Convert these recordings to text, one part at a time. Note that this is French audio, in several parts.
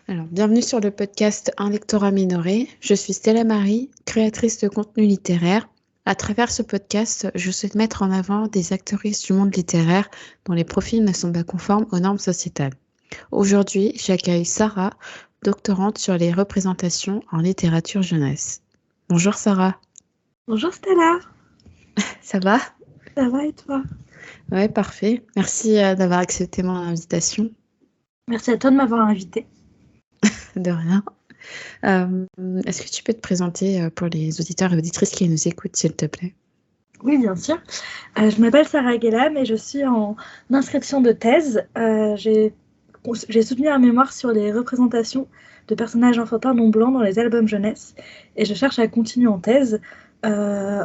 Alors, bienvenue sur le podcast Un lectorat minoré. Je suis Stella Marie, créatrice de contenu littéraire. À travers ce podcast, je souhaite mettre en avant des actrices du monde littéraire dont les profils ne sont pas conformes aux normes sociétales. Aujourd'hui, j'accueille Sarah, doctorante sur les représentations en littérature jeunesse. Bonjour Sarah, Bonjour Stella, ça va? ça va et toi? Ouais, parfait. Merci d'avoir accepté mon invitation. Merci à toi de m'avoir invitée. De rien. Est-ce que tu peux te présenter pour les auditeurs et auditrices qui nous écoutent, s'il te plaît? Oui, bien sûr. Je m'appelle Sarah Guélam et je suis en inscription de thèse. J'ai soutenu un mémoire sur les représentations de personnages enfantins non blancs dans les albums jeunesse et je cherche à continuer en thèse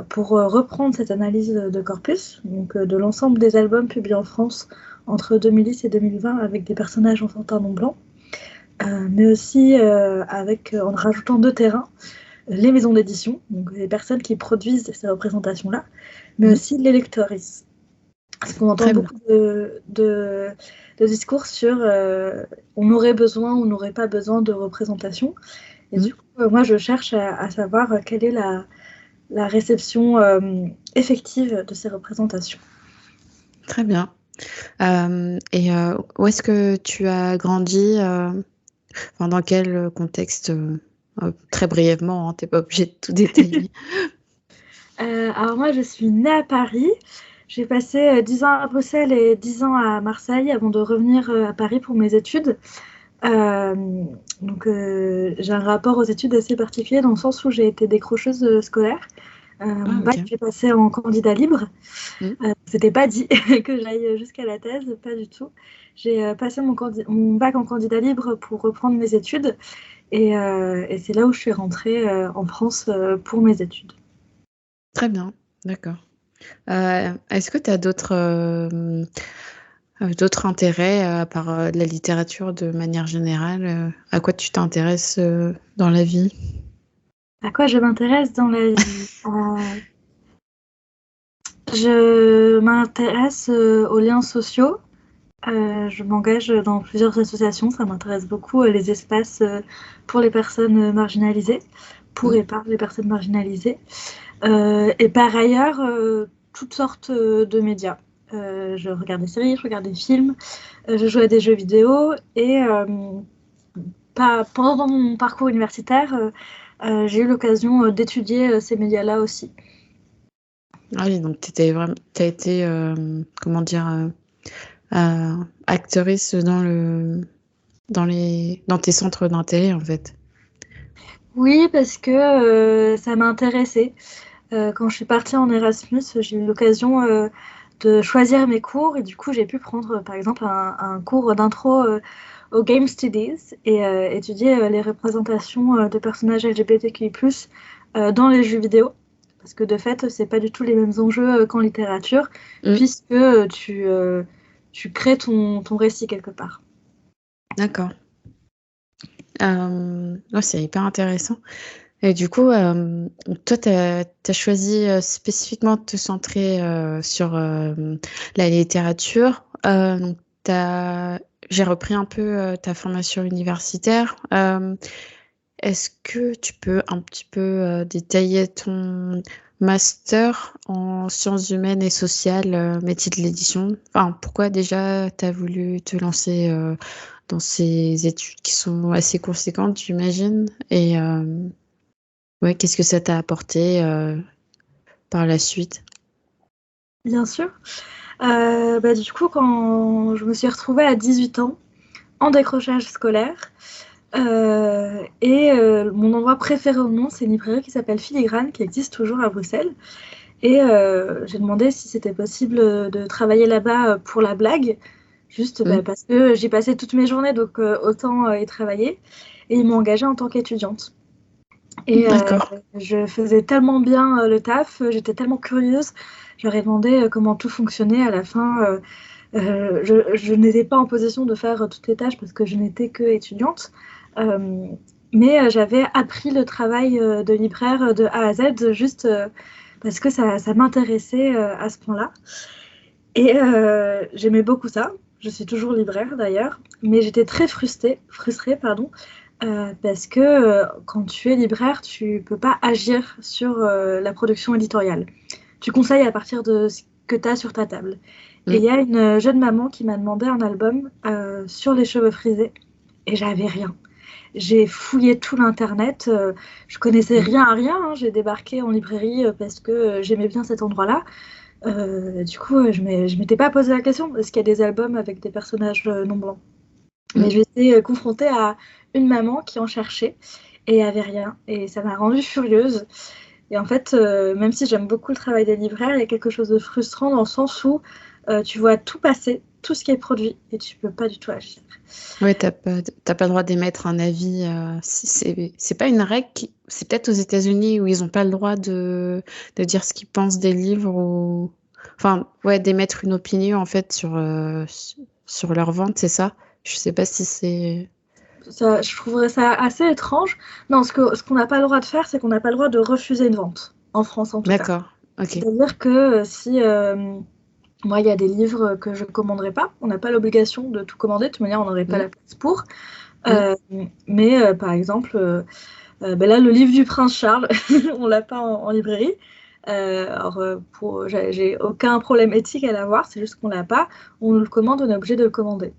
pour reprendre cette analyse de corpus, donc de l'ensemble des albums publiés en France entre 2010 et 2020 avec des personnages enfantins non blancs. Mais aussi en rajoutant deux terrains, les maisons d'édition, donc les personnes qui produisent ces représentations-là, mais aussi les lectrices. Parce qu'on entend beaucoup de discours sur on aurait besoin ou on n'aurait pas besoin de représentation. Et du coup, moi, je cherche à savoir quelle est la réception effective de ces représentations. Très bien. Où est-ce que tu as grandi dans quel contexte très brièvement, hein, tu n'es pas obligée de tout détailler. Alors moi, je suis née à Paris. J'ai passé 10 ans à Bruxelles et 10 ans à Marseille avant de revenir à Paris pour mes études. J'ai un rapport aux études assez particulier dans le sens où j'ai été décrocheuse scolaire. Mon bac, j'ai passé en candidat libre. C'était pas dit que j'aille jusqu'à la thèse, pas du tout. J'ai passé mon bac en candidat libre pour reprendre mes études. Et c'est là où je suis rentrée en France pour mes études. Très bien, d'accord. Est-ce que tu as d'autres intérêts à part la littérature de manière générale? À quoi tu t'intéresses dans la vie? À quoi je m'intéresse dans la vie? Je m'intéresse aux liens sociaux. Je m'engage dans plusieurs associations. Ça m'intéresse beaucoup les espaces pour les personnes marginalisées, pour et par les personnes marginalisées. Et par ailleurs, toutes sortes de médias. Je regarde des séries, je regarde des films, je joue à des jeux vidéo et pendant mon parcours universitaire, j'ai eu l'occasion d'étudier ces médias-là aussi. Ah oui, donc tu as été, actrice dans tes centres d'intérêt, en fait. Oui, parce que ça m'a intéressée. Quand je suis partie en Erasmus, j'ai eu l'occasion de choisir mes cours et du coup j'ai pu prendre par exemple un cours d'intro aux Game Studies et étudier les représentations de personnages LGBTQI+, dans les jeux vidéo. Parce que de fait, c'est pas du tout les mêmes enjeux qu'en littérature, puisque tu crées ton récit quelque part. D'accord. C'est hyper intéressant. Et du coup, toi, tu as choisi spécifiquement de te centrer sur la littérature. Donc, j'ai repris un peu ta formation universitaire. Est-ce que tu peux un petit peu détailler ton master en sciences humaines et sociales, métier de l'édition? Enfin, pourquoi déjà tu as voulu te lancer dans ces études qui sont assez conséquentes, j'imagine? Et ouais, qu'est-ce que ça t'a apporté par la suite? Bien sûr. Du coup, quand je me suis retrouvée à 18 ans, en décrochage scolaire, mon endroit préféré au monde, c'est une librairie qui s'appelle Filigrane, qui existe toujours à Bruxelles. Et j'ai demandé si c'était possible de travailler là-bas pour la blague, juste parce que j'y passais toutes mes journées, donc autant y travailler. Et ils m'ont engagée en tant qu'étudiante. Et je faisais tellement bien le taf, j'étais tellement curieuse, je leur ai demandé comment tout fonctionnait à la fin. Je n'étais pas en position de faire toutes les tâches parce que je n'étais que étudiante, mais j'avais appris le travail de libraire de A à Z juste parce que ça m'intéressait à ce point-là. Et j'aimais beaucoup ça. Je suis toujours libraire d'ailleurs, mais j'étais très frustrée, pardon, parce que quand tu es libraire, tu peux pas agir sur la production éditoriale. Tu conseilles à partir de ce que tu as sur ta table. Et il Mm. y a une jeune maman qui m'a demandé un album sur les cheveux frisés et j'avais rien. J'ai fouillé tout l'internet, je connaissais Mm. rien à rien, hein. J'ai débarqué en librairie parce que j'aimais bien cet endroit-là. Du coup, je m'étais pas posé la question, est-ce qu'il y a des albums avec des personnages non blancs? Mais Mm. j'ai été confrontée à une maman qui en cherchait et il n'y avait rien. Et ça m'a rendue furieuse. Et en fait, même si j'aime beaucoup le travail des libraires, il y a quelque chose de frustrant dans le sens où tu vois tout passer, tout ce qui est produit, et tu peux pas du tout agir. Ouais, t'as pas le droit d'émettre un avis. Si c'est pas une règle, c'est peut-être aux États-Unis où ils ont pas le droit de dire ce qu'ils pensent des livres ou. Enfin, ouais, d'émettre une opinion en fait sur leur vente, c'est ça? Je sais pas si c'est. Ça, je trouverais ça assez étrange. Non, ce qu'on n'a pas le droit de faire, c'est qu'on n'a pas le droit de refuser une vente, en France en tout cas. D'accord, ok. C'est-à-dire que si moi, il y a des livres que je ne commanderai pas, on n'a pas l'obligation de tout commander, de toute manière, on n'aurait pas Mm. la place pour. Mm. Euh, mais par exemple, ben là, le livre du prince Charles, on l'a pas en librairie. J'ai aucun problème éthique à l'avoir, c'est juste qu'on l'a pas. On le commande, on est obligé de le commander.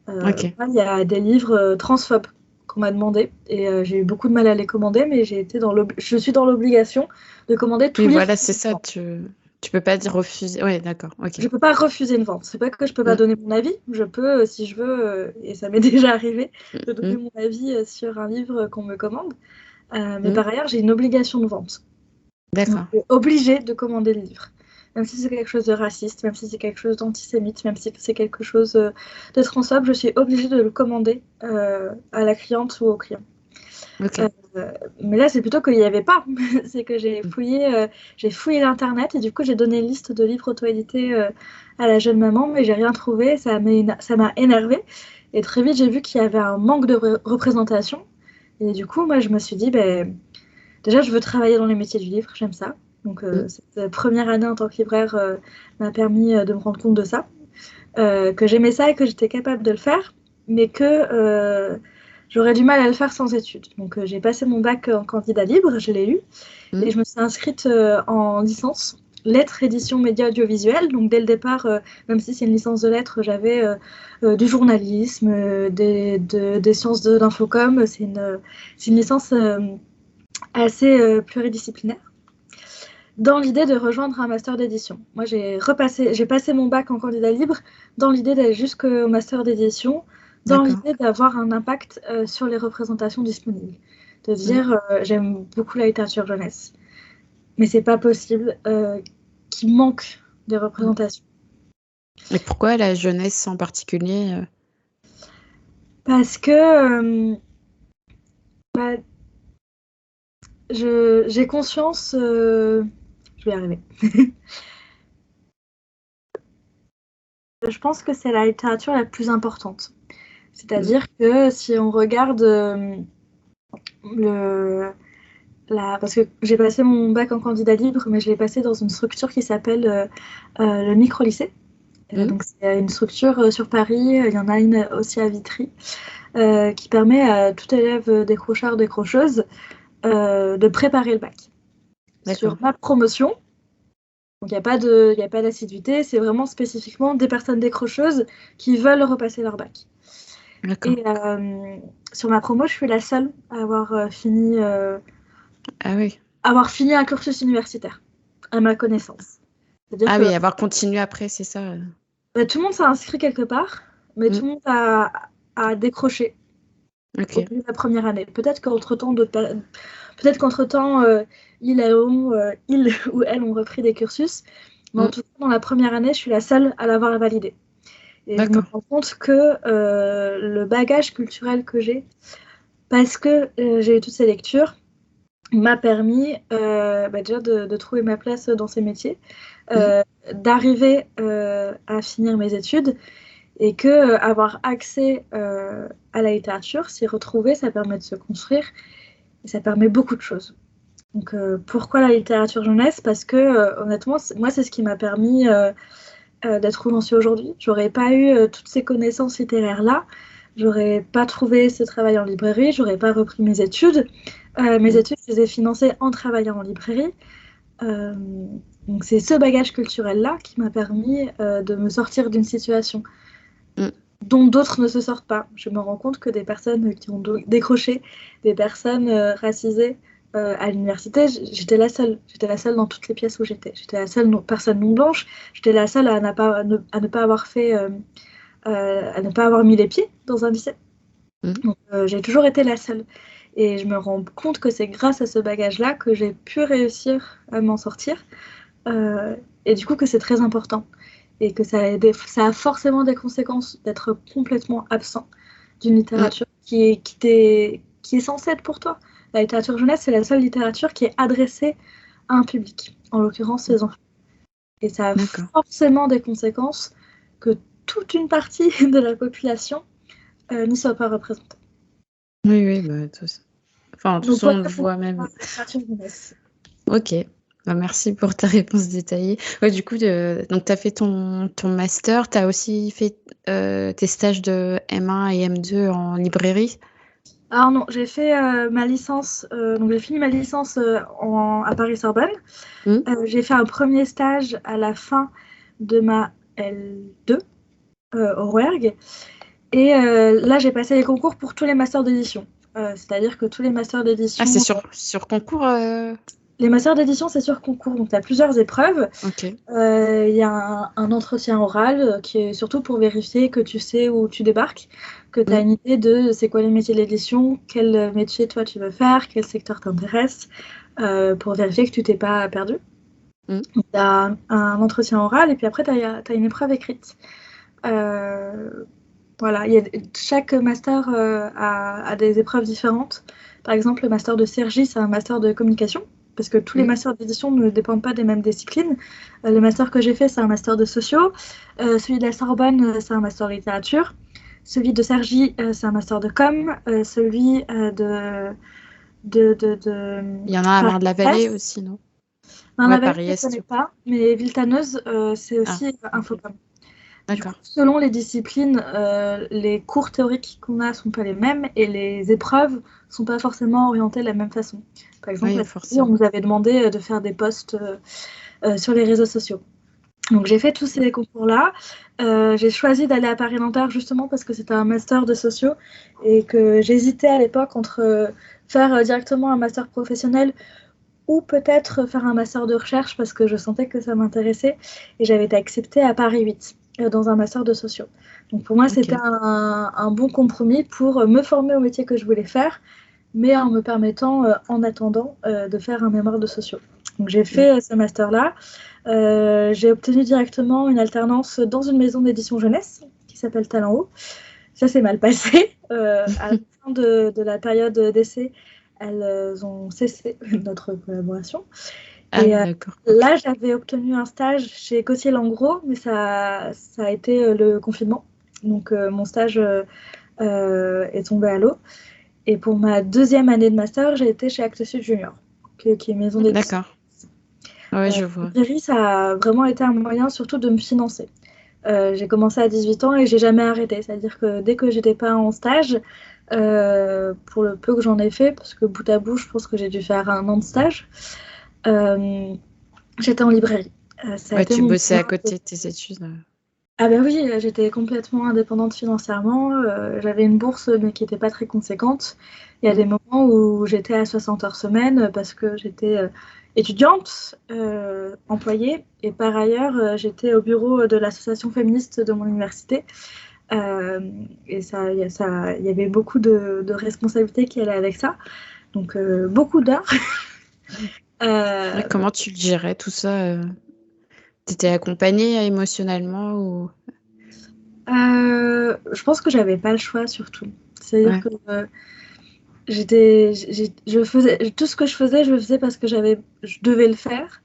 Ok. Moi, il y a des livres transphobes qu'on m'a demandé et j'ai eu beaucoup de mal à les commander, mais je suis dans l'obligation de commander tout Oui, livre. voilà, c'est ça. Tu peux pas dire refuser. Ouais, d'accord, ok. Je peux pas refuser une vente. C'est pas que je peux pas Mm. donner mon avis. Je peux, si je veux, et ça m'est déjà arrivé, de donner Mm. mon avis sur un livre qu'on me commande. Mais Mm. par ailleurs, j'ai une obligation de vente. Donc, D'accord. je suis obligée de commander le livre. Même si c'est quelque chose de raciste, même si c'est quelque chose d'antisémite, même si c'est quelque chose de transphobe, je suis obligée de le commander à la cliente ou au client. Ok. Euh, mais là, c'est plutôt qu'il n'y avait pas. C'est que Mm. j'ai fouillé l'internet et du coup, j'ai donné une liste de livres auto-édités à la jeune maman, mais j'ai rien trouvé. Ça m'a énervée. Et très vite, j'ai vu qu'il y avait un manque de représentation. Et du coup, moi, je me suis dit, ben, déjà, je veux travailler dans les métiers du livre, j'aime ça. Donc, Mm. cette première année en tant que libraire m'a permis de me rendre compte de ça, que j'aimais ça et que j'étais capable de le faire, mais que j'aurais du mal à le faire sans études. Donc, j'ai passé mon bac en candidat libre, je l'ai eu, Mm. et je me suis inscrite en licence lettres, édition, médias audiovisuels. Donc, dès le départ, même si c'est une licence de lettres, j'avais du journalisme, des sciences d'infocom. C'est une licence assez pluridisciplinaire, dans l'idée de rejoindre un master d'édition. Moi, j'ai passé mon bac en candidat libre dans l'idée d'aller jusqu'au master d'édition, dans D'accord. l'idée d'avoir un impact sur les représentations disponibles. De Mm. dire, j'aime beaucoup la littérature jeunesse, mais c'est pas possible qu'il manque de Mm. représentation. Et pourquoi la jeunesse en particulier? Parce que bah, j'ai conscience, je vais y arriver. Je pense que c'est la littérature la plus importante. Mm. C'est-à-dire que si on regarde le, parce que j'ai passé mon bac en candidat libre, mais je l'ai passé dans une structure qui s'appelle le micro-lycée. Mm. Donc c'est une structure sur Paris, il y en a une aussi à Vitry, qui permet à tout élève décrocheur, décrocheuse de préparer le bac. Sur D'accord. ma promotion, donc il y a pas d'assiduité, c'est vraiment spécifiquement des personnes décrocheuses qui veulent repasser leur bac. D'accord. Et sur ma promo, je suis la seule à Ah oui. avoir fini un cursus universitaire, à ma connaissance. C'est-à-dire Ah que oui, avoir continué après, c'est ça. tout le monde s'est inscrit quelque part, mais Mm. tout le monde a décroché au Ok. bout de la première année. Peut-être qu'entre-temps, ils ou elles ont repris des cursus, mais en Mm. tout cas, dans la première année, je suis la seule à l'avoir validé. Et je me D'accord. rends compte que le bagage culturel que j'ai, parce que j'ai eu toutes ces lectures, m'a permis déjà de trouver ma place dans ces métiers, Mm. d'arriver à finir mes études et que avoir accès à la littérature, s'y retrouver, ça permet de se construire et ça permet beaucoup de choses. Donc pourquoi la littérature jeunesse? Parce que honnêtement, moi c'est ce qui m'a permis d'être où j'en suis aujourd'hui. J'aurais pas eu toutes ces connaissances littéraires-là. J'aurais pas trouvé ce travail en librairie. J'aurais pas repris mes études. Mes études, je les ai financées en travaillant en librairie. Donc c'est ce bagage culturel-là qui m'a permis de me sortir d'une situation dont d'autres ne se sortent pas. Je me rends compte que des personnes qui ont décroché, des personnes racisées à l'université, j'étais la seule. J'étais la seule dans toutes les pièces où j'étais. J'étais la seule personne non blanche. J'étais la seule à ne pas avoir fait, à ne pas avoir mis les pieds dans un lycée. Donc j'ai toujours été la seule. Et je me rends compte que c'est grâce à ce bagage-là que j'ai pu réussir à m'en sortir. Et du coup que c'est très important. Et que ça a forcément des conséquences d'être complètement absent d'une littérature qui est censée être pour toi. La littérature jeunesse, c'est la seule littérature qui est adressée à un public, en l'occurrence les enfants. Et ça a forcément des conséquences que toute une partie de la population n'y soit pas représentée. Oui, bah, tout ça. Enfin, de toute façon, on le voit même. Ok. Bah, merci pour ta réponse détaillée. Ouais, du coup, donc tu as fait ton master, tu as aussi fait tes stages de M1 et M2 en librairie? Alors non, j'ai fait ma licence, donc j'ai fini ma licence à Paris-Sorbonne. J'ai fait un premier stage à la fin de ma L2 au Rouergue. Et là, j'ai passé les concours pour tous les masters d'édition. C'est-à-dire que tous les masters d'édition... Ah, c'est sur concours Les masters d'édition, c'est sur concours. Donc, tu as plusieurs épreuves. Ok. Y a un entretien oral qui est surtout pour vérifier que tu sais où tu débarques, que tu as une idée de c'est quoi les métiers de l'édition, quel métier toi tu veux faire, quel secteur t'intéresse, pour vérifier que tu t'es pas perdu. Tu as un entretien oral et puis après, tu as une épreuve écrite. Voilà, chaque master a des épreuves différentes. Par exemple, le master de Cergy, c'est un master de communication, parce que tous les masters d'édition ne dépendent pas des mêmes disciplines. Le master que j'ai fait, c'est un master de sociaux. Celui de la Sorbonne, c'est un master de littérature. Celui de Cergy, c'est un master de com. Celui de... Il y en a à Marne-la-Vallée aussi, non? Marne-la-Vallée, je ne connais pas, mais Villetaneuse, c'est aussi Infocom. D'accord. Selon les disciplines, les cours théoriques qu'on a ne sont pas les mêmes et les épreuves ne sont pas forcément orientées de la même façon. Par exemple, on nous avait demandé de faire des posts sur les réseaux sociaux. Donc j'ai fait tous ces concours-là. J'ai choisi d'aller à Paris-Nanterre justement parce que c'était un master de sociaux et que j'hésitais à l'époque entre faire directement un master professionnel ou peut-être faire un master de recherche parce que je sentais que ça m'intéressait et j'avais été acceptée à Paris 8 dans un master de sociaux. Donc pour moi, c'était un bon compromis pour me former au métier que je voulais faire, mais en me permettant, en attendant, de faire un mémoire de sociaux. Donc j'ai fait ce master-là. J'ai obtenu directement une alternance dans une maison d'édition jeunesse qui s'appelle Talent Haut. Ça s'est mal passé. À la fin de la période d'essai, elles ont cessé notre collaboration. Et là, j'avais obtenu un stage chez Gauthier Langros, mais ça a été le confinement. Donc, mon stage est tombé à l'eau. Et pour ma deuxième année de master, j'ai été chez Actes Sud Junior, qui est une maison d'édition. D'accord. Ouais, je vois. Ça a vraiment été un moyen surtout de me financer. J'ai commencé à 18 ans et j'ai jamais arrêté. C'est-à-dire que dès que j'étais pas en stage, pour le peu que j'en ai fait, parce que bout à bout, je pense que j'ai dû faire 1 an de stage, j'étais en librairie. Tu bossais à côté de tes études. Ah ben oui, j'étais complètement indépendante financièrement. J'avais une bourse, mais qui n'était pas très conséquente. Il y a des moments où j'étais à 60 heures semaine parce que j'étais étudiante, employée, et par ailleurs, j'étais au bureau de l'association féministe de mon université. Et il y avait beaucoup de responsabilités qui allaient avec ça. Donc, beaucoup d'heures. Comment tu le gérais, tout ça T'étais accompagnée émotionnellement ou... Je pense que j'avais pas le choix, surtout. C'est-à-dire que je faisais tout ce que je faisais parce que je devais le faire.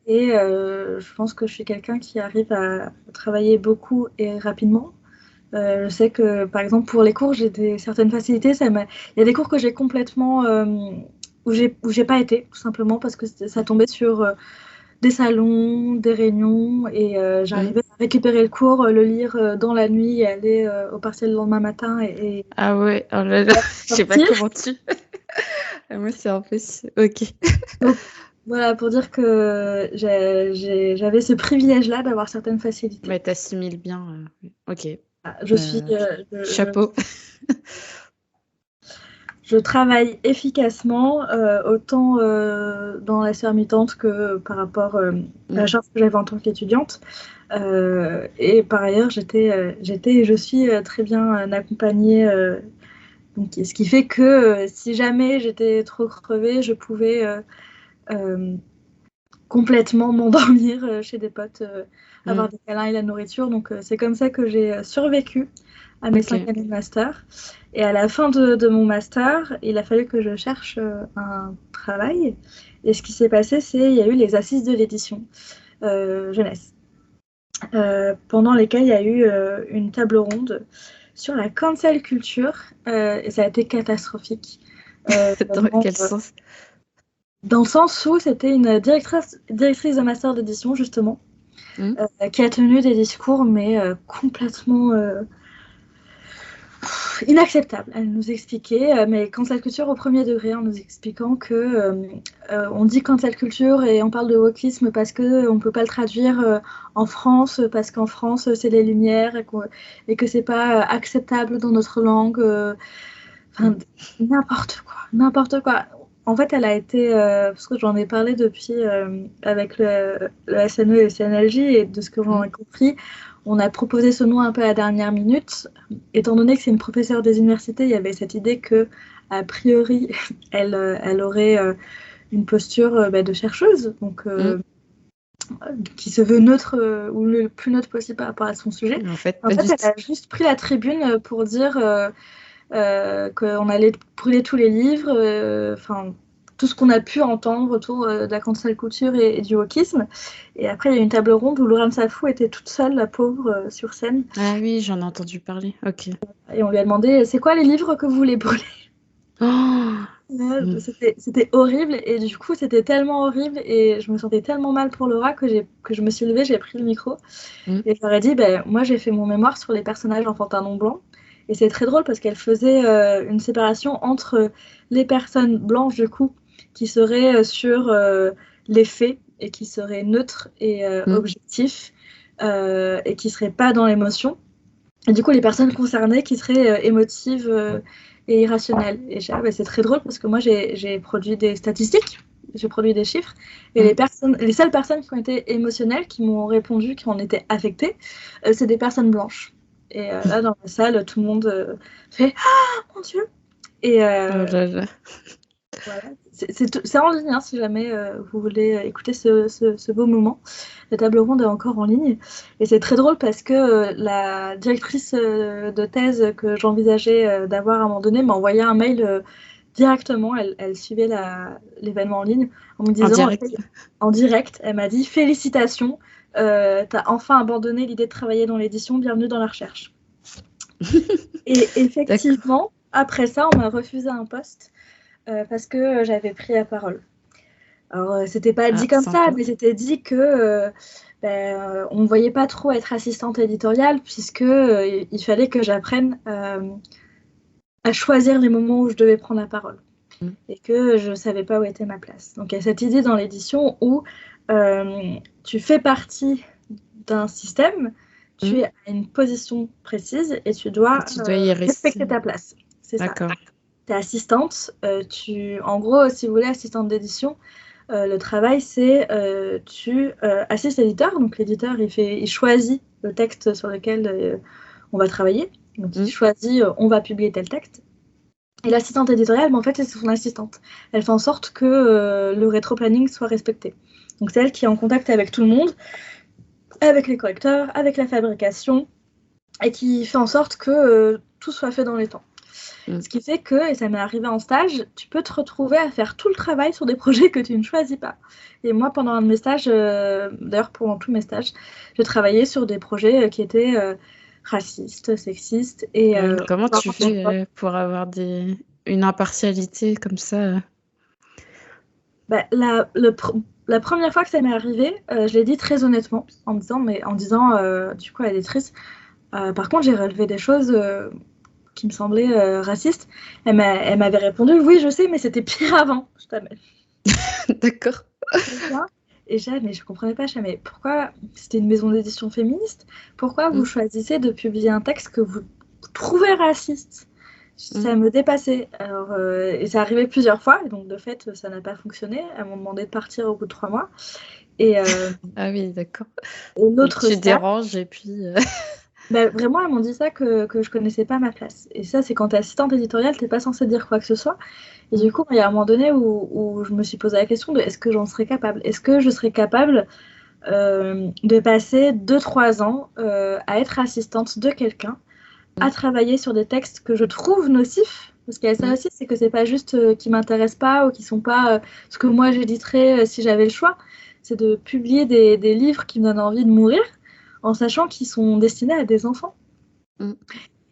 Et je pense que je suis quelqu'un qui arrive à travailler beaucoup et rapidement. Je sais que, par exemple, pour les cours, j'ai certaines facilités. Il y a des cours que j'ai complètement... où j'ai pas été, tout simplement, parce que ça tombait sur des salons, des réunions, et j'arrivais à récupérer le cours, le lire dans la nuit et aller au partiel le lendemain matin et Ah ouais, oh là là, je sais pas sortir. comment tu. Moi, c'est impossible. Ok. Donc, voilà, pour dire que j'avais ce privilège-là d'avoir certaines facilités. Mais t'assimiles bien. Ok. Je suis, Chapeau. je travaille efficacement, autant dans la sphère mi-temps que par rapport à la charge que j'avais en tant qu'étudiante. Et par ailleurs, j'étais et je suis très bien accompagnée. Donc, ce qui fait que si jamais j'étais trop crevée, je pouvais complètement m'endormir chez des potes, avoir des câlins et la nourriture. Donc, c'est comme ça que j'ai survécu à mes 5 années de master. Et à la fin de mon master, il a fallu que je cherche un travail. Et ce qui s'est passé, c'est qu'il y a eu les assises de l'édition jeunesse, pendant lesquelles il y a eu une table ronde sur la cancel culture, et ça a été catastrophique. Dans quel sens? Dans le sens où c'était une directrice de master d'édition, justement, qui a tenu des discours, mais complètement inacceptables. Elle nous expliquait, mais cancel culture au premier degré, en nous expliquant que on dit cancel culture et on parle de wokisme parce qu'on ne peut pas le traduire en France, parce qu'en France, c'est les Lumières et que c'est pas acceptable dans notre langue. Enfin, n'importe quoi. En fait, elle a été, parce que j'en ai parlé depuis avec le SNE et le CNLJ, et de ce que j'en ai compris, on a proposé ce nom un peu à la dernière minute. Étant donné que c'est une professeure des universités, il y avait cette idée que, a priori, elle aurait une posture de chercheuse, donc qui se veut neutre ou le plus neutre possible par rapport à son sujet. En fait, elle a juste pris la tribune pour dire qu'on allait brûler tous les livres, enfin tout ce qu'on a pu entendre autour de la cancel culture et du wokisme. Et après, il y a eu une table ronde où Laurent Safou était toute seule, la pauvre, sur scène. Ah oui, j'en ai entendu parler. Ok. Et on lui a demandé, c'est quoi les livres que vous voulez brûler? C'était horrible, et du coup, c'était tellement horrible, et je me sentais tellement mal pour Laura que je me suis levée, j'ai pris le micro, et je leur ai dit, moi, j'ai fait mon mémoire sur les personnages enfantins non blancs. Et c'est très drôle parce qu'elle faisait une séparation entre les personnes blanches, du coup, qui seraient sur les faits et qui seraient neutres et objectifs, et qui ne seraient pas dans l'émotion. Et du coup, les personnes concernées qui seraient émotives et irrationnelles. Et c'est très drôle parce que moi, j'ai produit des statistiques, j'ai produit des chiffres, et les seules personnes qui ont été émotionnelles, qui m'ont répondu, qui ont été affectées, c'est des personnes blanches. Et là, dans la salle, tout le monde fait « Ah, mon Dieu !» Et voilà. C'est en ligne, hein, si jamais vous voulez écouter ce beau moment. La table ronde est encore en ligne. Et c'est très drôle parce que la directrice de thèse que j'envisageais d'avoir à un moment donné m'a envoyé un mail directement. Elle suivait l'événement en ligne en me disant... En direct, elle m'a dit « Félicitations, t'as enfin abandonné l'idée de travailler dans l'édition, bienvenue dans la recherche. » Et effectivement, après ça, on m'a refusé un poste parce que j'avais pris la parole. Alors, c'était pas dit comme ça, mais c'était dit que on ne voyait pas trop être assistante éditoriale, puisque il fallait que j'apprenne à choisir les moments où je devais prendre la parole. Et que je ne savais pas où était ma place. Donc, il y a cette idée dans l'édition où tu fais partie d'un système, tu es à une position précise et tu dois respecter ta place. C'est ça. Tu es assistante. En gros, si vous voulez, assistante d'édition, le travail, c'est tu assistes l'éditeur. Donc, l'éditeur, il choisit le texte sur lequel on va travailler. Donc, il choisit, on va publier tel texte. Et l'assistante éditoriale, en fait, c'est son assistante. Elle fait en sorte que le rétro-planning soit respecté. Donc, c'est elle qui est en contact avec tout le monde, avec les correcteurs, avec la fabrication, et qui fait en sorte que tout soit fait dans les temps. Ce qui fait que, et ça m'est arrivé en stage, tu peux te retrouver à faire tout le travail sur des projets que tu ne choisis pas. Et moi, pendant un de mes stages, d'ailleurs pendant tous mes stages, j'ai travaillé sur des projets qui étaient racistes, sexistes. Et, comment tu fais pour avoir une impartialité comme ça Bah, la première fois que ça m'est arrivé, je l'ai dit très honnêtement, en disant, du coup, à l'éditrice, par contre, j'ai relevé des choses qui me semblaient racistes. Elle m'avait répondu, oui, je sais, mais c'était pire avant. Je t'amène. D'accord. Et mais je comprenais pas, mais pourquoi c'était une maison d'édition féministe? Pourquoi vous choisissez de publier un texte que vous trouvez raciste? Ça me dépassait. Alors, et ça arrivait plusieurs fois, et donc de fait, ça n'a pas fonctionné. Elles m'ont demandé de partir au bout de 3 mois. Et, ah oui, d'accord. l'autre tu déranges et puis... Bah, vraiment, elles m'ont dit ça que je connaissais pas ma place. Et ça, c'est quand t'es assistante éditoriale, t'es pas censée dire quoi que ce soit. Et du coup, il y a un moment donné où je me suis posé la question de est-ce que j'en serais capable? Est-ce que je serais capable de passer 2-3 ans à être assistante de quelqu'un, à travailler sur des textes que je trouve nocifs? Parce qu'il y a ça aussi, c'est que c'est pas juste qui m'intéressent pas ou qui sont pas ce que moi j'éditerais si j'avais le choix. C'est de publier des livres qui me donnent envie de mourir, en sachant qu'ils sont destinés à des enfants.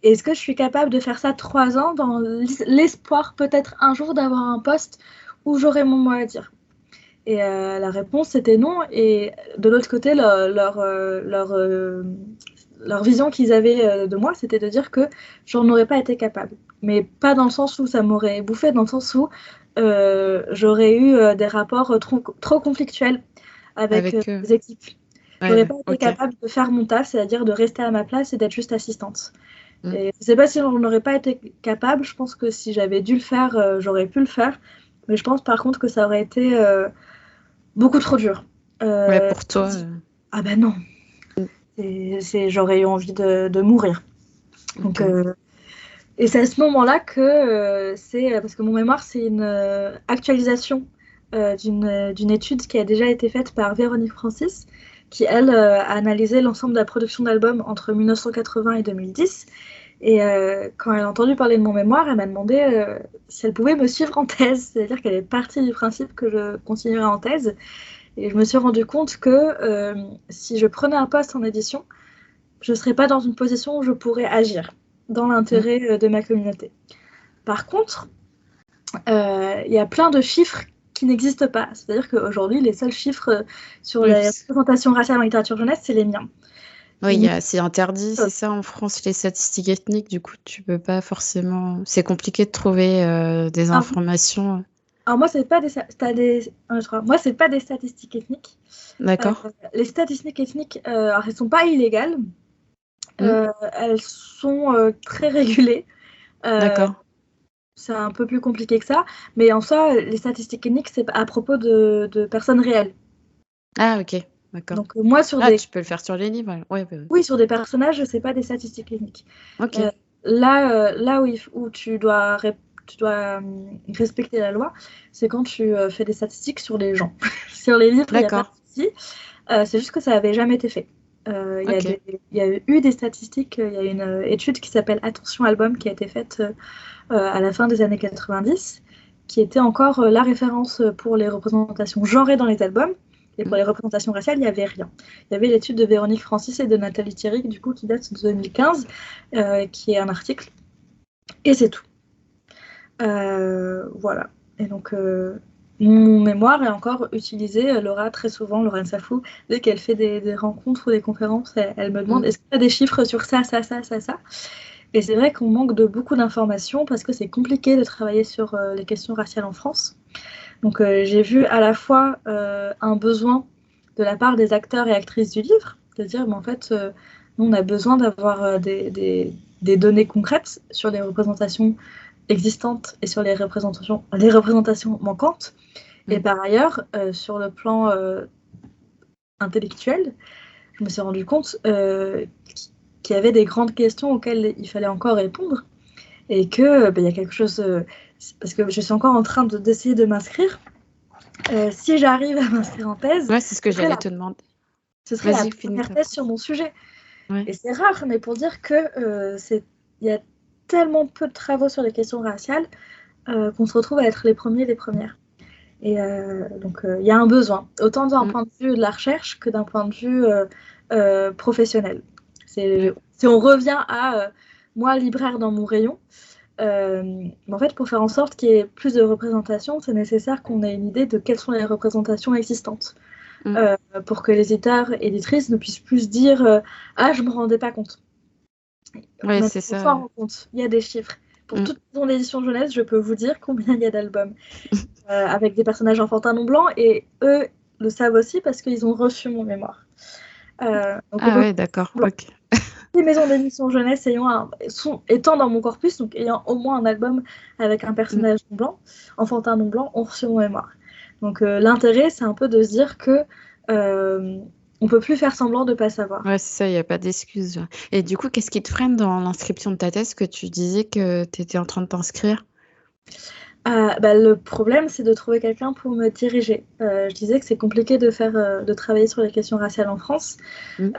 Est-ce que je suis capable de faire ça 3 ans dans l'espoir peut-être un jour d'avoir un poste où j'aurai mon mot à dire? Et la réponse c'était non. Et de l'autre côté, leur vision qu'ils avaient de moi, c'était de dire que j'en aurais pas été capable. Mais pas dans le sens où ça m'aurait bouffé, dans le sens où j'aurais eu des rapports trop conflictuels avec les équipes. J'aurais pas été capable de faire mon taf, c'est-à-dire de rester à ma place et d'être juste assistante. Et je sais pas si j'en aurais pas été capable. Je pense que si j'avais dû le faire, j'aurais pu le faire. Mais je pense par contre que ça aurait été beaucoup trop dur. pour toi. Ah ben non. J'aurais eu envie de mourir. Donc, et c'est à ce moment-là que parce que mon mémoire, c'est une actualisation d'une étude qui a déjà été faite par Véronique Francis, qui, elle, a analysé l'ensemble de la production d'albums entre 1980 et 2010. Et quand elle a entendu parler de mon mémoire, elle m'a demandé si elle pouvait me suivre en thèse. C'est-à-dire qu'elle est partie du principe que je continuerais en thèse. Et je me suis rendu compte que si je prenais un poste en édition, je ne serais pas dans une position où je pourrais agir dans l'intérêt de ma communauté. Par contre, il y a plein de chiffres qui n'existent pas. C'est-à-dire qu'aujourd'hui, les seuls chiffres sur la représentation raciale en littérature jeunesse, c'est les miens. Oui, c'est interdit, c'est ça en France, les statistiques ethniques. Du coup, tu peux pas forcément. C'est compliqué de trouver des informations. Alors moi, c'est pas moi, c'est pas des statistiques ethniques. D'accord. Les statistiques ethniques, alors, elles sont pas illégales. Elles sont très régulées. D'accord. C'est un peu plus compliqué que ça, mais en soi, les statistiques ethniques, c'est à propos de personnes réelles. Ah, ok, d'accord. Donc moi, tu peux le faire sur les livres. Oui, sur des personnages, c'est pas des statistiques ethniques. Ok. Là où tu dois respecter la loi, c'est quand tu fais des statistiques sur les gens. Sur les livres, il n'y a pas de souci. C'est juste que ça n'avait jamais été fait. Il y a eu des statistiques, il y a une étude qui s'appelle Attention Album qui a été faite à la fin des années 90, qui était encore la référence pour les représentations genrées dans les albums. Et pour les représentations raciales, il n'y avait rien. Il y avait l'étude de Véronique Francis et de Nathalie Thierry, du coup, qui date de 2015, qui est un article. Et c'est tout. Voilà. Et donc, mon mémoire est encore utilisé. Laura, très souvent, Laurent Safou, dès qu'elle fait des rencontres ou des conférences, elle me demande est-ce qu'il y a des chiffres sur ça, ça, ça, ça, ça. Et c'est vrai qu'on manque de beaucoup d'informations parce que c'est compliqué de travailler sur les questions raciales en France. Donc j'ai vu à la fois un besoin de la part des acteurs et actrices du livre, de dire mais en fait, nous on a besoin d'avoir des données concrètes sur les représentations existantes et sur les représentations manquantes. Et par ailleurs, sur le plan intellectuel, je me suis rendu compte qu'il y avait des grandes questions auxquelles il fallait encore répondre et que il y a quelque chose parce que je suis encore en train d'essayer de m'inscrire. Si j'arrive à m'inscrire en thèse, c'est ce que j'allais te demander. Ce serait la première thèse sur mon sujet. Et c'est rare, mais pour dire que il y a tellement peu de travaux sur les questions raciales qu'on se retrouve à être les premiers, les premières. Et donc il y a un besoin, autant d'un point de vue de la recherche que d'un point de vue professionnel. Si on revient à moi, libraire dans mon rayon, en fait, pour faire en sorte qu'il y ait plus de représentation, c'est nécessaire qu'on ait une idée de quelles sont les représentations existantes. Pour que les éditeurs et éditrices ne puissent plus dire ah, je me rendais pas compte. Ouais, Maintenant, c'est on s'en ça. rend compte. Il y a des chiffres. Pour Mm. toute maison d'édition jeunesse, je peux vous dire combien il y a d'albums avec des personnages enfantins non blancs, et eux le savent aussi parce qu'ils ont reçu mon mémoire. Donc on Ah peut ouais, d'accord. Ok. les maisons d'édition jeunesse étant dans mon corpus, donc ayant au moins un album avec un Mm. personnage non blanc, enfantin non blanc, ont reçu mon mémoire. Donc l'intérêt, c'est un peu de se dire que on peut plus faire semblant de pas savoir. Ouais, c'est ça, il n'y a pas d'excuse. Et du coup, qu'est-ce qui te freine dans l'inscription de ta thèse que tu disais que tu étais en train de t'inscrire? Le problème, c'est de trouver quelqu'un pour me diriger. Je disais que c'est compliqué de travailler sur les questions raciales en France. Mm.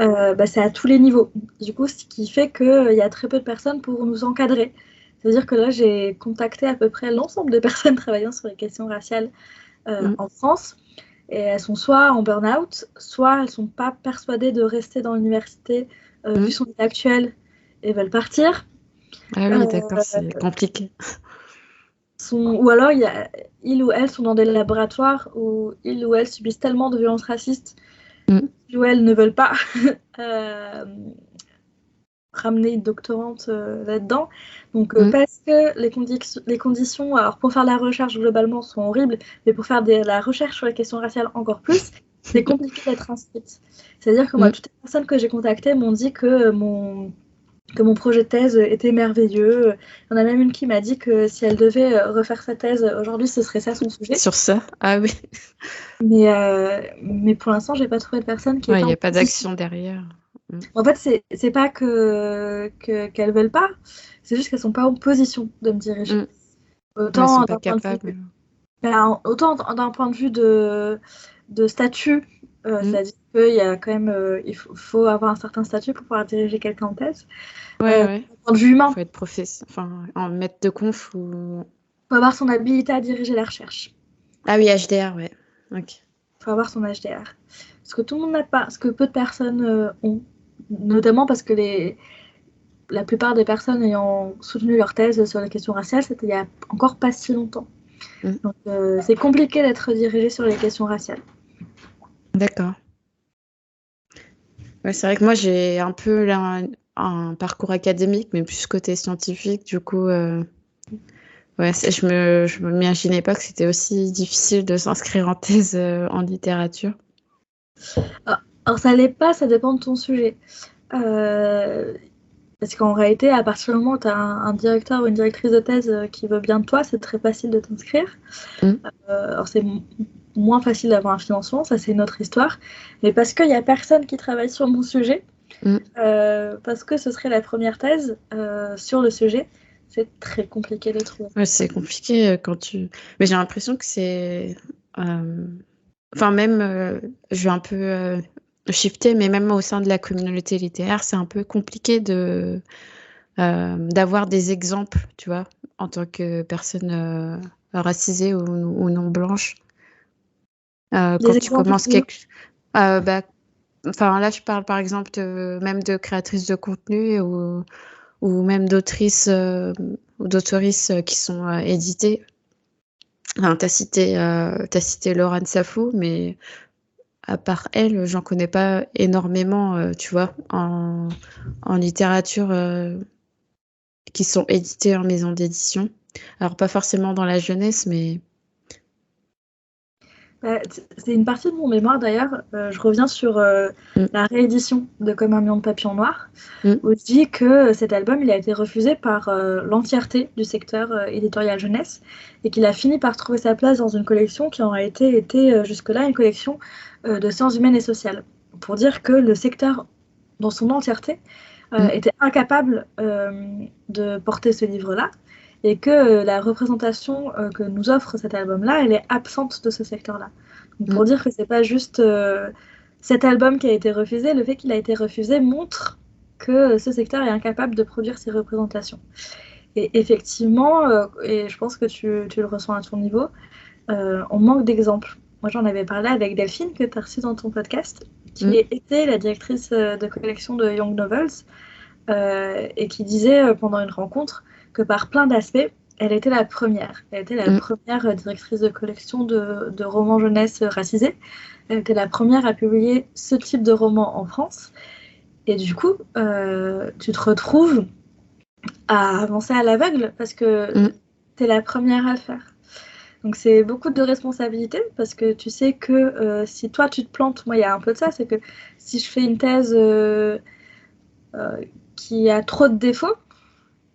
C'est à tous les niveaux. Du coup, ce qui fait qu'il y a très peu de personnes pour nous encadrer. C'est-à-dire que là, j'ai contacté à peu près l'ensemble des personnes travaillant sur les questions raciales en France. Et elles sont soit en burn-out, soit elles ne sont pas persuadées de rester dans l'université vu son état actuel et veulent partir. Ah oui, d'accord, c'est compliqué. Ou alors, ils ou elles sont dans des laboratoires où ils ou elles subissent tellement de violences racistes qu'ils ou elles ne veulent pas ramener une doctorante là-dedans. Donc, parce que les conditions, alors pour faire la recherche globalement, sont horribles, mais pour faire la recherche sur les questions raciales encore plus, c'est compliqué d'être inscrite. C'est-à-dire que moi, toutes les personnes que j'ai contactées m'ont dit que mon projet de thèse était merveilleux. Il y en a même une qui m'a dit que si elle devait refaire sa thèse aujourd'hui, ce serait ça son sujet. Sur ça? Ah oui. Mais pour l'instant, j'ai pas trouvé de personne qui est Ouais, il pas n'y en a pas position. d'action derrière. En fait, c'est pas qu'elles veulent pas, c'est juste qu'elles sont pas en position de me diriger. Ouais, elles Autant sont pas d'un point de capables. vue, autant d'un point de vue de statut, c'est-à-dire qu'il y a quand même, il faut avoir un certain statut pour pouvoir diriger quelqu'un en thèse. Ouais, D'un point de vue humain, faut être enfin, en maître de conf ou... faut avoir son habilité à diriger la recherche. Ah oui, HDR, ouais. Ok. Faut avoir son HDR. Ce que tout le monde n'a pas, ce que peu de personnes ont, notamment parce que la plupart des personnes ayant soutenu leur thèse sur les questions raciales, c'était il y a encore pas si longtemps. Donc c'est compliqué d'être dirigé sur les questions raciales. D'accord. Ouais, c'est vrai que moi, j'ai un peu là, un parcours académique, mais plus côté scientifique. Du coup, ouais, je m'imaginais pas que c'était aussi difficile de s'inscrire en thèse en littérature. Alors ça l'est pas, ça dépend de ton sujet. Parce qu'en réalité, à partir du moment où tu as un directeur ou une directrice de thèse qui veut bien de toi, c'est très facile de t'inscrire. Alors c'est moins facile d'avoir un financement, ça c'est une autre histoire. Mais parce qu'il n'y a personne qui travaille sur mon sujet, parce que ce serait la première thèse sur le sujet, c'est très compliqué de trouver. Ouais, c'est compliqué quand tu... Mais j'ai l'impression que c'est... Enfin, même, je vais un peu shifter, mais même au sein de la communauté littéraire, c'est un peu compliqué d'avoir des exemples, tu vois, en tant que personne racisée ou non blanche. Quand tu commences enfin, là, je parle par exemple même de créatrices de contenu ou même d'autrices ou d'auteurisses qui sont éditées. Enfin, t'as cité Laurent Safo, mais à part elle, j'en connais pas énormément, tu vois, en littérature qui sont éditées en maison d'édition. Alors, pas forcément dans la jeunesse, mais... C'est une partie de mon mémoire d'ailleurs. Je reviens sur la réédition de Comme un million de papillons noirs, où je dis que cet album il a été refusé par l'entièreté du secteur éditorial jeunesse et qu'il a fini par trouver sa place dans une collection qui en réalité était jusque-là une collection de sciences humaines et sociales. Pour dire que le secteur dans son entièreté était incapable de porter ce livre-là. Et que la représentation que nous offre cet album-là, elle est absente de ce secteur-là. Donc pour dire que c'est pas juste cet album qui a été refusé, le fait qu'il a été refusé montre que ce secteur est incapable de produire ces représentations. Et effectivement, et je pense que tu le ressens à ton niveau, on manque d'exemples. Moi, j'en avais parlé avec Delphine, que tu as reçue dans ton podcast, qui était la directrice de collection de Young Novels, et qui disait pendant une rencontre que par plein d'aspects, elle était la première. Elle était la première directrice de collection de romans jeunesse racisés. Elle était la première à publier ce type de roman en France. Et du coup, tu te retrouves à avancer à l'aveugle parce que tu es la première à le faire. Donc c'est beaucoup de responsabilités parce que tu sais que si toi tu te plantes, moi il y a un peu de ça, c'est que si je fais une thèse qui a trop de défauts,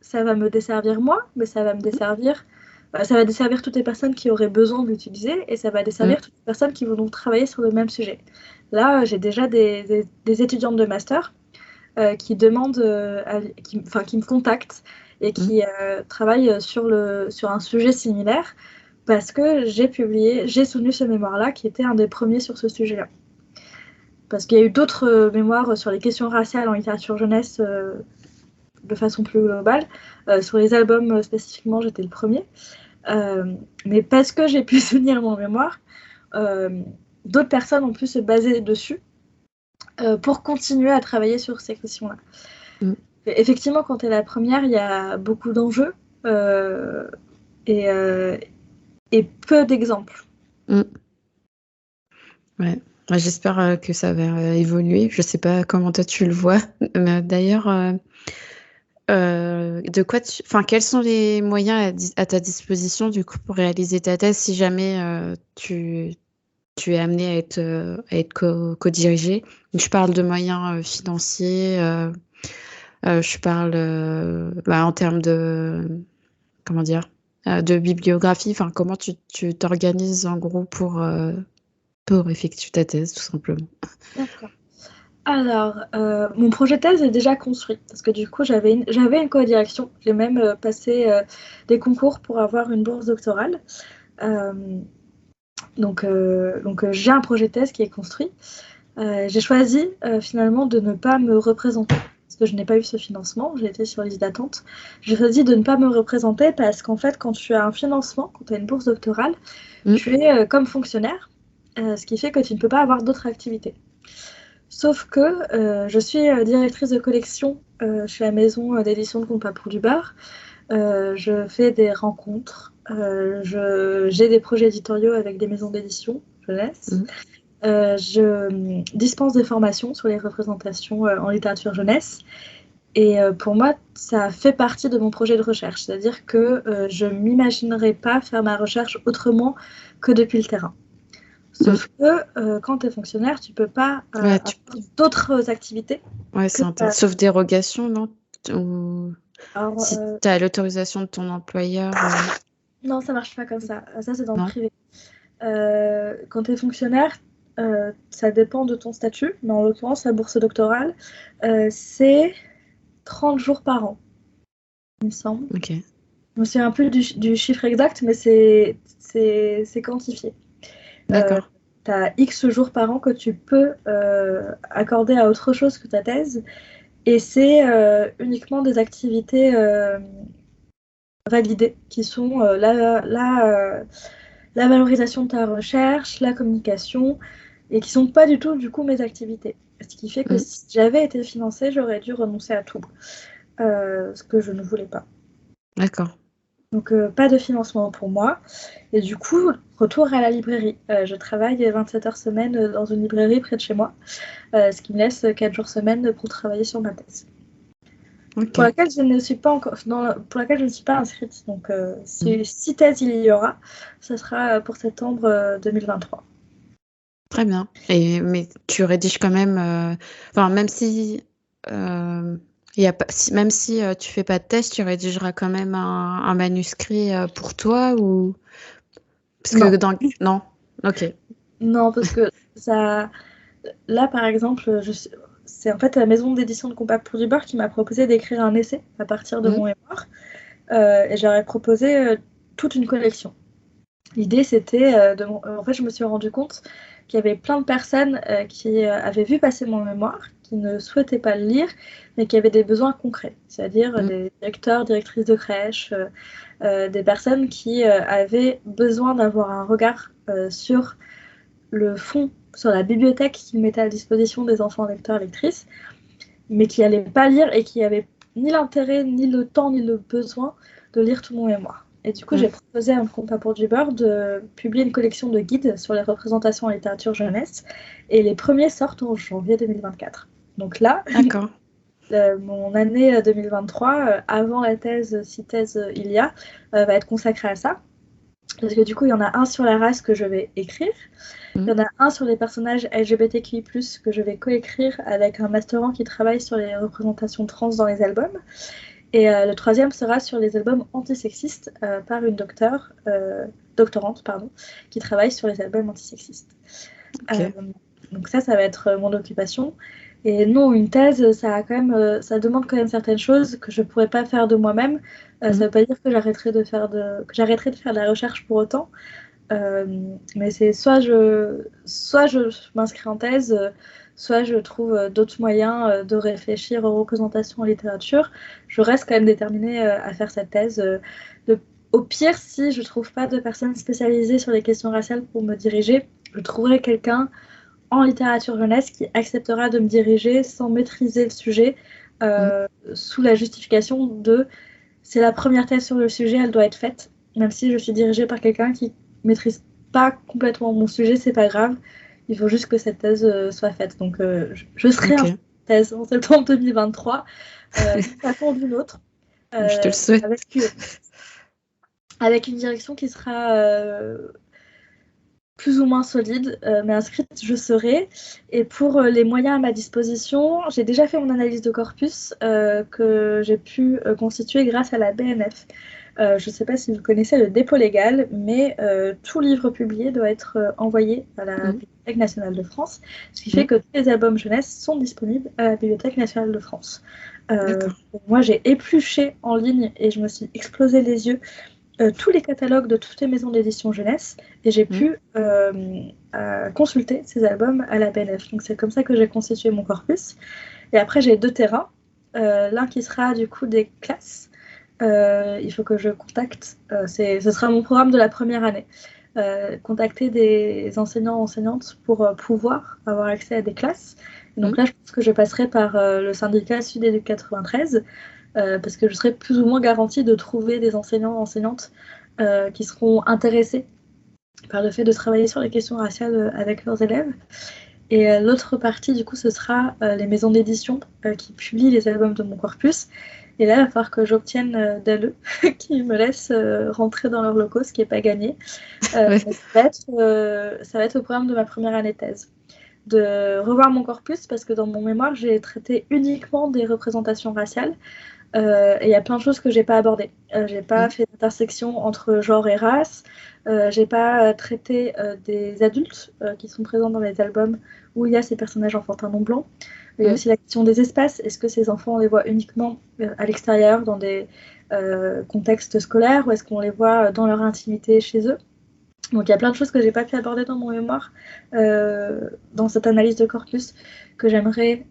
ça va me desservir moi, mais ça va me desservir, ça va desservir toutes les personnes qui auraient besoin de l'utiliser et ça va desservir toutes les personnes qui vont donc travailler sur le même sujet. Là, j'ai déjà des étudiantes de master qui demandent, qui me contactent et qui travaillent sur un sujet similaire parce que j'ai soutenu ce mémoire-là qui était un des premiers sur ce sujet-là. Parce qu'il y a eu d'autres mémoires sur les questions raciales en littérature jeunesse de façon plus globale. Sur les albums spécifiquement, j'étais le premier. Mais parce que j'ai pu soutenir mon mémoire, d'autres personnes ont pu se baser dessus pour continuer à travailler sur ces questions-là. Effectivement, quand tu es la première, il y a beaucoup d'enjeux et peu d'exemples. Ouais. J'espère que ça va évoluer. Je sais pas comment toi tu le vois. Mais d'ailleurs, quels sont les moyens à ta disposition du coup pour réaliser ta thèse si jamais tu es amené à être co-dirigé? Je parle de moyens financiers. Je parle en termes de comment dire de bibliographie. Enfin, comment tu t'organises en gros pour effectuer ta thèse, tout simplement. D'accord. Alors, mon projet de thèse est déjà construit, parce que du coup, j'avais une co-direction. J'ai même passé des concours pour avoir une bourse doctorale. Donc j'ai un projet de thèse qui est construit. J'ai choisi finalement de ne pas me représenter, parce que je n'ai pas eu ce financement, j'ai été sur liste d'attente. J'ai choisi de ne pas me représenter parce qu'en fait, quand tu as un financement, quand tu as une bourse doctorale, tu es comme fonctionnaire, ce qui fait que tu ne peux pas avoir d'autres activités. Sauf que je suis directrice de collection chez la maison d'édition de Compas pour du Bar. Je fais des rencontres, j'ai des projets éditoriaux avec des maisons d'édition jeunesse. Je dispense des formations sur les représentations en littérature jeunesse. Et pour moi, ça fait partie de mon projet de recherche. C'est-à-dire que je ne m'imaginerais pas faire ma recherche autrement que depuis le terrain. Sauf que quand tu es fonctionnaire, tu peux pas avoir d'autres activités. Ouais, c'est intéressant. Sauf dérogation, non? Alors, si tu as l'autorisation de ton employeur. Non, ça marche pas comme ça. Ça, c'est dans le privé. Quand tu es fonctionnaire, ça dépend de ton statut. Mais en l'occurrence, la bourse doctorale, c'est 30 jours par an, il me semble. Ok. Je me souviens un peu du chiffre exact, mais c'est quantifié. D'accord. Tu as X jours par an que tu peux accorder à autre chose que ta thèse. Et c'est uniquement des activités validées, qui sont la valorisation de ta recherche, la communication, et qui ne sont pas du tout, du coup, mes activités. Ce qui fait que si j'avais été financée, j'aurais dû renoncer à tout, ce que je ne voulais pas. D'accord. Donc, pas de financement pour moi. Et du coup, retour à la librairie. Je travaille 27 heures semaine dans une librairie près de chez moi, ce qui me laisse 4 jours semaine pour travailler sur ma thèse. Okay. Pour laquelle je ne suis pas inscrite. Donc, si thèse il y aura, ce sera pour septembre 2023. Très bien. Mais tu rédiges quand même, même si même si tu fais pas de thèse, tu rédigeras quand même un manuscrit pour toi ou parce que non. Ok. Non, parce que ça, là par exemple, c'est en fait la maison d'édition de Compas pour du Bar qui m'a proposé d'écrire un essai à partir de mon mémoire, et j'aurais proposé toute une collection. L'idée c'était en fait je me suis rendu compte qu'il y avait plein de personnes qui avaient vu passer mon mémoire, qui ne souhaitaient pas le lire, mais qui avaient des besoins concrets, c'est-à-dire des directeurs, directrices de crèche, des personnes qui avaient besoin d'avoir un regard sur le fond, sur la bibliothèque qu'ils mettaient à disposition des enfants lecteurs, lectrices, mais qui n'allaient pas lire et qui avaient ni l'intérêt, ni le temps, ni le besoin de lire tout mon mémoire. Et du coup, j'ai proposé à Pas pour du beurre de publier une collection de guides sur les représentations en littérature jeunesse. Et les premiers sortent en janvier 2024. Donc là, D'accord. mon année 2023, avant la thèse, si thèse il y a, va être consacrée à ça. Parce que du coup, il y en a un sur la race que je vais écrire. Il y en a un sur les personnages LGBTQI+, que je vais coécrire avec un masterand qui travaille sur les représentations trans dans les albums. Et le troisième sera sur les albums antisexistes par une doctorante qui travaille sur les albums antisexistes. Ok. Donc ça va être mon occupation. Et non, une thèse, ça demande quand même certaines choses que je ne pourrais pas faire de moi-même. Ça ne veut pas dire que j'arrêterai de faire de la recherche pour autant. Mais c'est soit je m'inscris en thèse, soit je trouve d'autres moyens de réfléchir aux représentations en littérature. Je reste quand même déterminée à faire cette thèse. Au pire, si je ne trouve pas de personnes spécialisées sur les questions raciales pour me diriger, je trouverai quelqu'un en littérature jeunesse qui acceptera de me diriger sans maîtriser le sujet, sous la justification de c'est la première thèse sur le sujet, elle doit être faite. Même si je suis dirigée par quelqu'un qui maîtrise pas complètement mon sujet, c'est pas grave. Il faut juste que cette thèse soit faite. Donc je serai en thèse en septembre 2023, d'une façon ou d'une autre. Je te le souhaite. Avec une direction qui sera plus ou moins solide, mais inscrite je serai. Et pour les moyens à ma disposition, j'ai déjà fait mon analyse de corpus que j'ai pu constituer grâce à la BNF. Je ne sais pas si vous connaissez le dépôt légal, mais tout livre publié doit être envoyé à la Bibliothèque nationale de France, ce qui fait que tous les albums jeunesse sont disponibles à la Bibliothèque nationale de France. Moi, j'ai épluché en ligne et je me suis explosé les yeux tous les catalogues de toutes les maisons d'édition jeunesse et j'ai pu consulter ces albums à la BNF. Donc c'est comme ça que j'ai constitué mon corpus. Et après, j'ai deux terrains. L'un qui sera du coup des classes. Il faut que je contacte, ce sera mon programme de la première année, contacter des enseignantes pour pouvoir avoir accès à des classes. Et donc là, je pense que je passerai par le syndicat Sud-Éduc 93, parce que je serai plus ou moins garantie de trouver des enseignantes qui seront intéressés par le fait de travailler sur les questions raciales avec leurs élèves. Et l'autre partie, du coup, ce sera les maisons d'édition qui publient les albums de mon corpus. Et là, il va falloir que j'obtienne d'elle qui me laissent rentrer dans leurs locaux, ce qui n'est pas gagné. Ça va être au programme de ma première année de thèse. De revoir mon corpus, parce que dans mon mémoire, j'ai traité uniquement des représentations raciales. Et il y a plein de choses que je n'ai pas abordées. Je n'ai pas fait d'intersection entre genre et race. Je n'ai pas traité des adultes qui sont présents dans les albums où il y a ces personnages enfantins non blancs. Il y a aussi la question des espaces. Est-ce que ces enfants, on les voit uniquement à l'extérieur, dans des contextes scolaires, ou est-ce qu'on les voit dans leur intimité chez eux? Donc il y a plein de choses que je n'ai pas pu aborder dans mon mémoire, dans cette analyse de corpus, que j'aimerais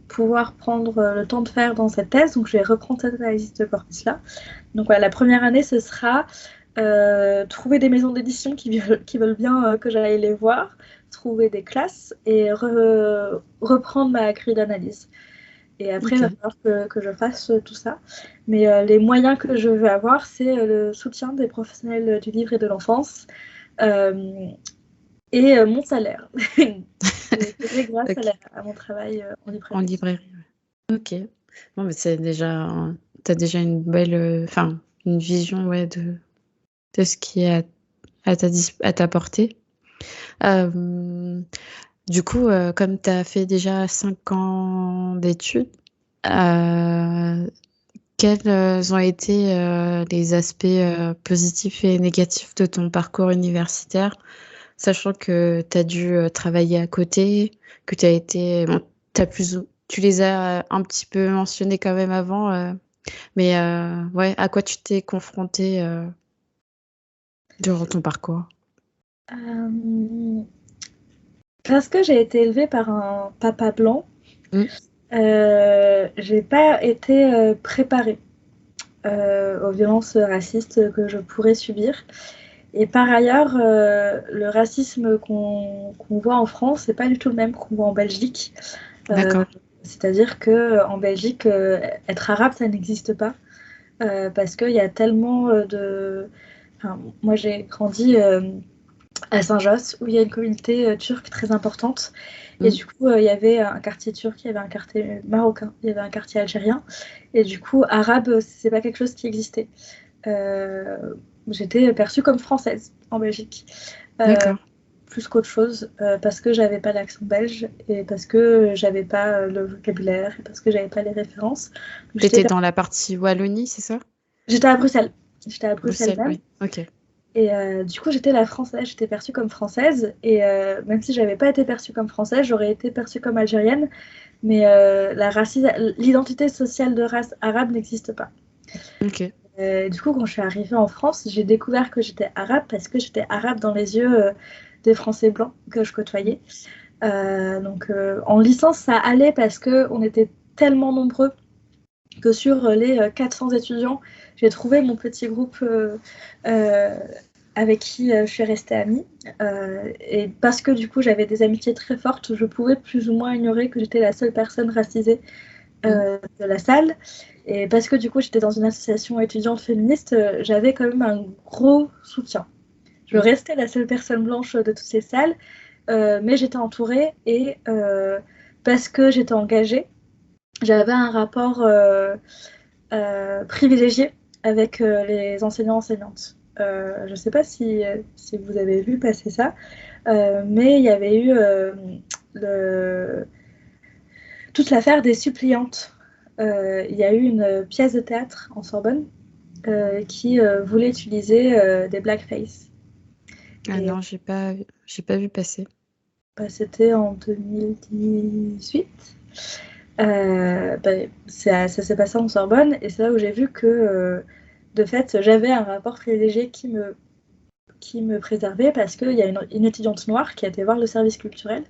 pouvoir prendre le temps de faire dans cette thèse. Donc je vais reprendre cette analyse de corpus-là. Donc voilà, la première année, ce sera trouver des maisons d'édition qui veulent bien que j'aille les voir, trouver des classes et reprendre ma grille d'analyse. Et après, il va falloir que je fasse tout ça. Mais les moyens que je veux avoir, c'est le soutien des professionnels du livre et de l'enfance et mon salaire. C'est grâce à mon travail en librairie. En librairie, ok. Bon, mais c'est déjà, t'as déjà une belle, une vision, de ce qui est à ta portée. Du coup, comme tu as fait déjà 5 ans d'études, quels ont été les aspects positifs et négatifs de ton parcours universitaire, sachant que tu as dû travailler à côté, que tu as été... Bon, tu les as un petit peu mentionnés quand même avant, mais à quoi tu t'es confrontée durant ton parcours? Parce que j'ai été élevée par un papa blanc, j'ai pas été préparée aux violences racistes que je pourrais subir. Et par ailleurs, le racisme qu'on voit en France, c'est pas du tout le même qu'on voit en Belgique. D'accord. C'est-à-dire qu'en Belgique, être arabe, ça n'existe pas. Parce qu'il y a tellement de... Enfin, moi, j'ai grandi à Saint-Josse, où il y a une communauté turque très importante. Et du coup, il y avait un quartier turc, il y avait un quartier marocain, il y avait un quartier algérien. Et du coup, arabe, c'est pas quelque chose qui existait. J'étais perçue comme française en Belgique. D'accord. Plus qu'autre chose, parce que j'avais pas l'accent belge et parce que j'avais pas le vocabulaire et parce que j'avais pas les références. Donc, T'étais dans la partie Wallonie, c'est ça? j'étais à Bruxelles. J'étais à Bruxelles Bruxelles, même. oui. Ok. Et du coup, j'étais la française, j'étais perçue comme française. Et même si j'avais pas été perçue comme française, j'aurais été perçue comme algérienne. Mais l'identité sociale de race arabe n'existe pas. Ok. Du coup, quand je suis arrivée en France, j'ai découvert que j'étais arabe parce que j'étais arabe dans les yeux des Français blancs que je côtoyais. Donc, en licence, ça allait parce qu'on était tellement nombreux que sur les 400 étudiants, j'ai trouvé mon petit groupe avec qui je suis restée amie. Et parce que du coup, j'avais des amitiés très fortes, je pouvais plus ou moins ignorer que j'étais la seule personne racisée de la salle. Et parce que du coup, j'étais dans une association étudiante féministe, j'avais quand même un gros soutien. Je restais la seule personne blanche de toutes ces salles, mais j'étais entourée et parce que j'étais engagée, j'avais un rapport privilégié avec les enseignants-enseignantes. Je ne sais pas si vous avez vu passer ça, mais il y avait eu toute l'affaire des suppliantes. Il y a eu une pièce de théâtre en Sorbonne qui voulait utiliser des blackface. Ah Et non, j'ai pas vu passer. c'était en 2018. Ça s'est passé en Sorbonne et c'est là où j'ai vu que de fait j'avais un rapport privilégié qui me préservait parce qu'il y a une étudiante noire qui a été voir le service culturel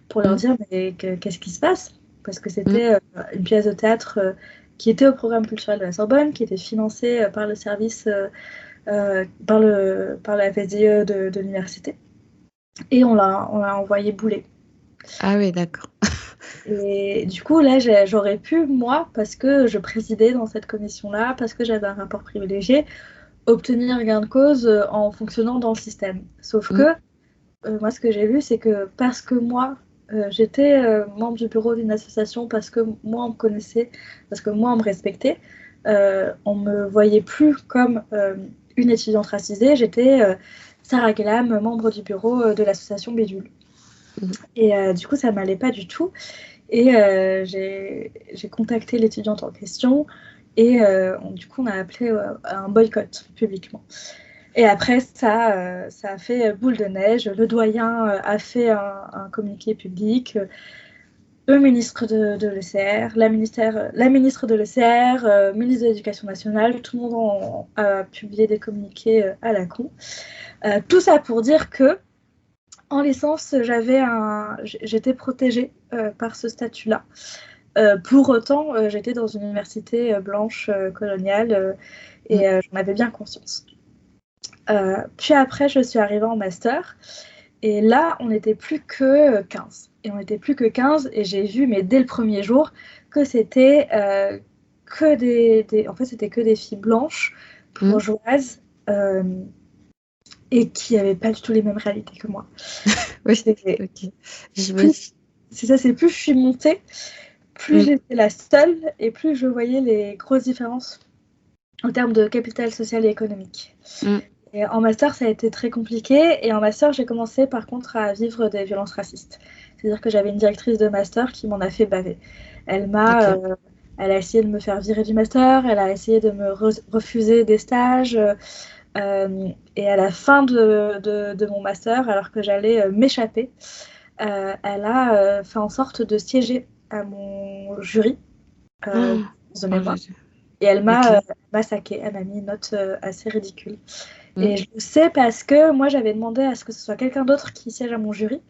pour leur Mm. dire mais qu'est-ce qui se passe, parce que Mm. c'était une pièce de théâtre qui était au programme culturel de la Sorbonne, qui était financée par le service par la FSDE de l'université, et on l'a envoyé bouler. Ah oui, d'accord. Et du coup, là, j'aurais pu, moi, parce que je présidais dans cette commission-là, parce que j'avais un rapport privilégié, obtenir gain de cause en fonctionnant dans le système. Sauf Mm. que, moi, ce que j'ai vu, c'est que parce que moi, j'étais membre du bureau d'une association, parce que moi, on me connaissait, parce que moi, on me respectait, on me voyait plus comme une étudiante racisée. J'étais Sarah Gellam, membre du bureau de l'association Bédule. Mm. Et du coup, ça m'allait pas du tout. Et j'ai contacté l'étudiante en question et du coup on a appelé à un boycott publiquement. Et après ça a fait boule de neige. Le doyen a fait un communiqué public. Le ministre de l'ECR, la ministre de l'ECR, ministre de l'Éducation nationale, tout le monde a publié des communiqués à la con. Tout ça pour dire que en licence, j'étais protégée par ce statut-là. Pour autant, j'étais dans une université blanche coloniale et j'en avais bien conscience. Puis après, je suis arrivée en master et là, on n'était plus que 15. Et on n'était plus que 15 et j'ai vu, mais dès le premier jour, que c'était en fait, c'était que des filles blanches, Mm. bourgeoises, et qui n'avaient pas du tout les mêmes réalités que moi. Oui, C'est ok. J'imagine. c'est plus je suis montée, plus Mm. j'étais la seule et plus je voyais les grosses différences en termes de capital social et économique. Mm. Et en master, ça a été très compliqué. Et en master, j'ai commencé par contre à vivre des violences racistes. C'est-à-dire que j'avais une directrice de master qui m'en a fait baver. Ok. Elle a essayé de me faire virer du master, elle a essayé de me refuser des stages. Et à la fin de mon master, alors que j'allais m'échapper, elle a fait en sorte de siéger à mon jury Oh, de oh, mémoire. Et elle ok. m'a saquée, elle m'a mis une note assez ridicule. Mm. Et je le sais parce que moi, j'avais demandé à ce que ce soit quelqu'un d'autre qui siège à mon jury.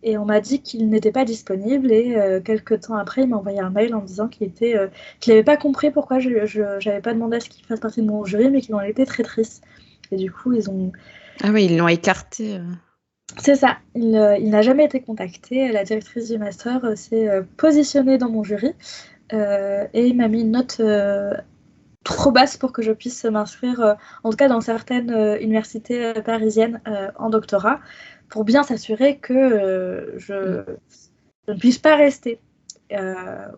Et on m'a dit qu'il n'était pas disponible. Et quelques temps après, il m'a envoyé un mail en me disant qu'il n'avait pas compris pourquoi je n'avais pas demandé à ce qu'il fasse partie de mon jury, mais qu'il en était très triste. Et du coup, ils ont... Ah oui, ils l'ont écarté. C'est ça, il n'a jamais été contacté. La directrice du master s'est positionnée dans mon jury et il m'a mis une note trop basse pour que je puisse m'inscrire, en tout cas dans certaines universités parisiennes en doctorat, pour bien s'assurer que je ne puisse pas rester.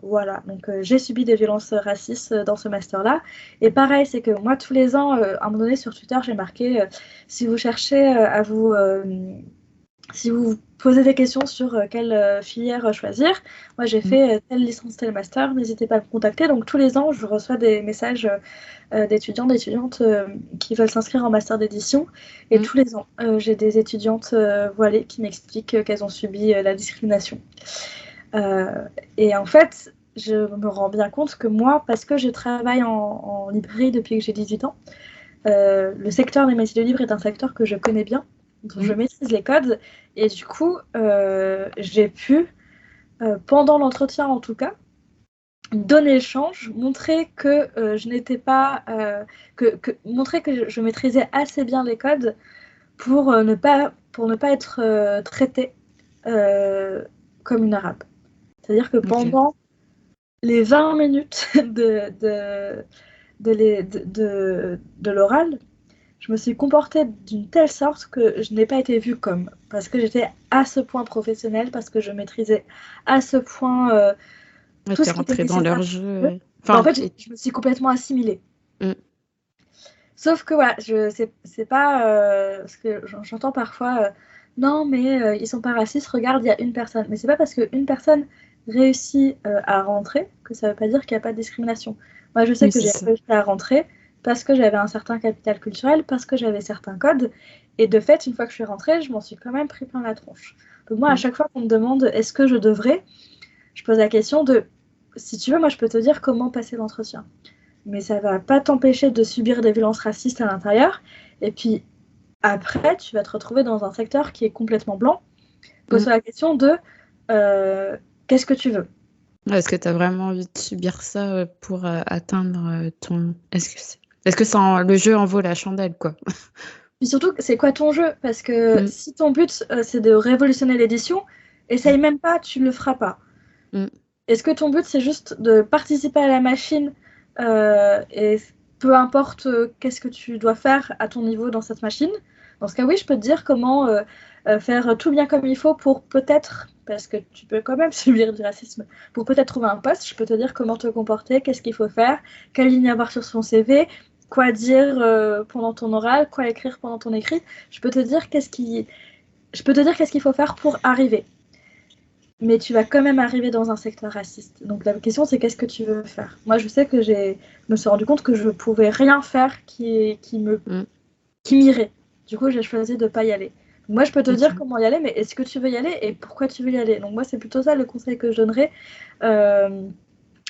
Voilà, donc j'ai subi des violences racistes dans ce master-là. Et pareil, c'est que moi, tous les ans, à un moment donné sur Twitter, j'ai marqué si vous cherchez à vous. Si vous vous posez des questions sur quelle filière choisir, moi j'ai fait telle licence, tel master, n'hésitez pas à me contacter. Donc tous les ans, je reçois des messages d'étudiants, d'étudiantes qui veulent s'inscrire en master d'édition. Et tous les ans, j'ai des étudiantes voilées qui m'expliquent qu'elles ont subi la discrimination. Et en fait, je me rends bien compte que moi, parce que je travaille en librairie depuis que j'ai 18 ans, le secteur des métiers du livre est un secteur que je connais bien, dont je maîtrise les codes. Et du coup, j'ai pu, pendant l'entretien en tout cas, donner le change, montrer que je n'étais pas, montrer que je maîtrisais assez bien les codes pour ne pas être traitée comme une arabe. C'est-à-dire que pendant les 20 minutes de l'oral, je me suis comportée d'une telle sorte que je n'ai pas été vue comme. Parce que j'étais à ce point professionnelle, parce que je maîtrisais à ce point tout T'es ce qui était rentrée dans nécessaire. leur jeu. En fait, je me suis complètement assimilée. Sauf que voilà, c'est pas parce que j'entends parfois non mais ils sont pas racistes, regarde, il y a une personne. Mais c'est pas parce qu'une personne réussit à rentrer que ça veut pas dire qu'il n'y a pas de discrimination. Moi je sais que j'ai réussi à rentrer parce que j'avais un certain capital culturel, parce que j'avais certains codes, et de fait une fois que je suis rentrée, je m'en suis quand même pris plein la tronche. Donc moi à chaque fois qu'on me demande est-ce que je devrais, je pose la question de si tu veux, moi je peux te dire comment passer l'entretien. Mais ça va pas t'empêcher de subir des violences racistes à l'intérieur. Et puis après, tu vas te retrouver dans un secteur qui est complètement blanc. Pose-toi la question de qu'est-ce que tu veux. Est-ce que tu as vraiment envie de subir ça pour atteindre ton... Est-ce que ça le jeu en vaut la chandelle, quoi? Puis surtout, c'est quoi ton jeu? Parce que si ton but, c'est de révolutionner l'édition, essaye même pas, tu ne le feras pas. Est-ce que ton but, c'est juste de participer à la machine et peu importe qu'est-ce que tu dois faire à ton niveau dans cette machine? Dans ce cas, oui, je peux te dire comment faire tout bien comme il faut pour peut-être, parce que tu peux quand même subir du racisme, pour peut-être trouver un poste. Je peux te dire comment te comporter, qu'est-ce qu'il faut faire, quelle ligne avoir sur son CV, quoi dire pendant ton oral, quoi écrire pendant ton écrit. Je peux te dire qu'est-ce qu'il faut faire pour arriver. Mais tu vas quand même arriver dans un secteur raciste. Donc la question, c'est qu'est-ce que tu veux faire? Moi, je sais que je me suis rendu compte que je ne pouvais rien faire qui m'irait. Du coup, j'ai choisi de ne pas y aller. Moi, je peux te dire comment y aller, mais est-ce que tu veux y aller et pourquoi tu veux y aller? Donc moi, c'est plutôt ça le conseil que je donnerais.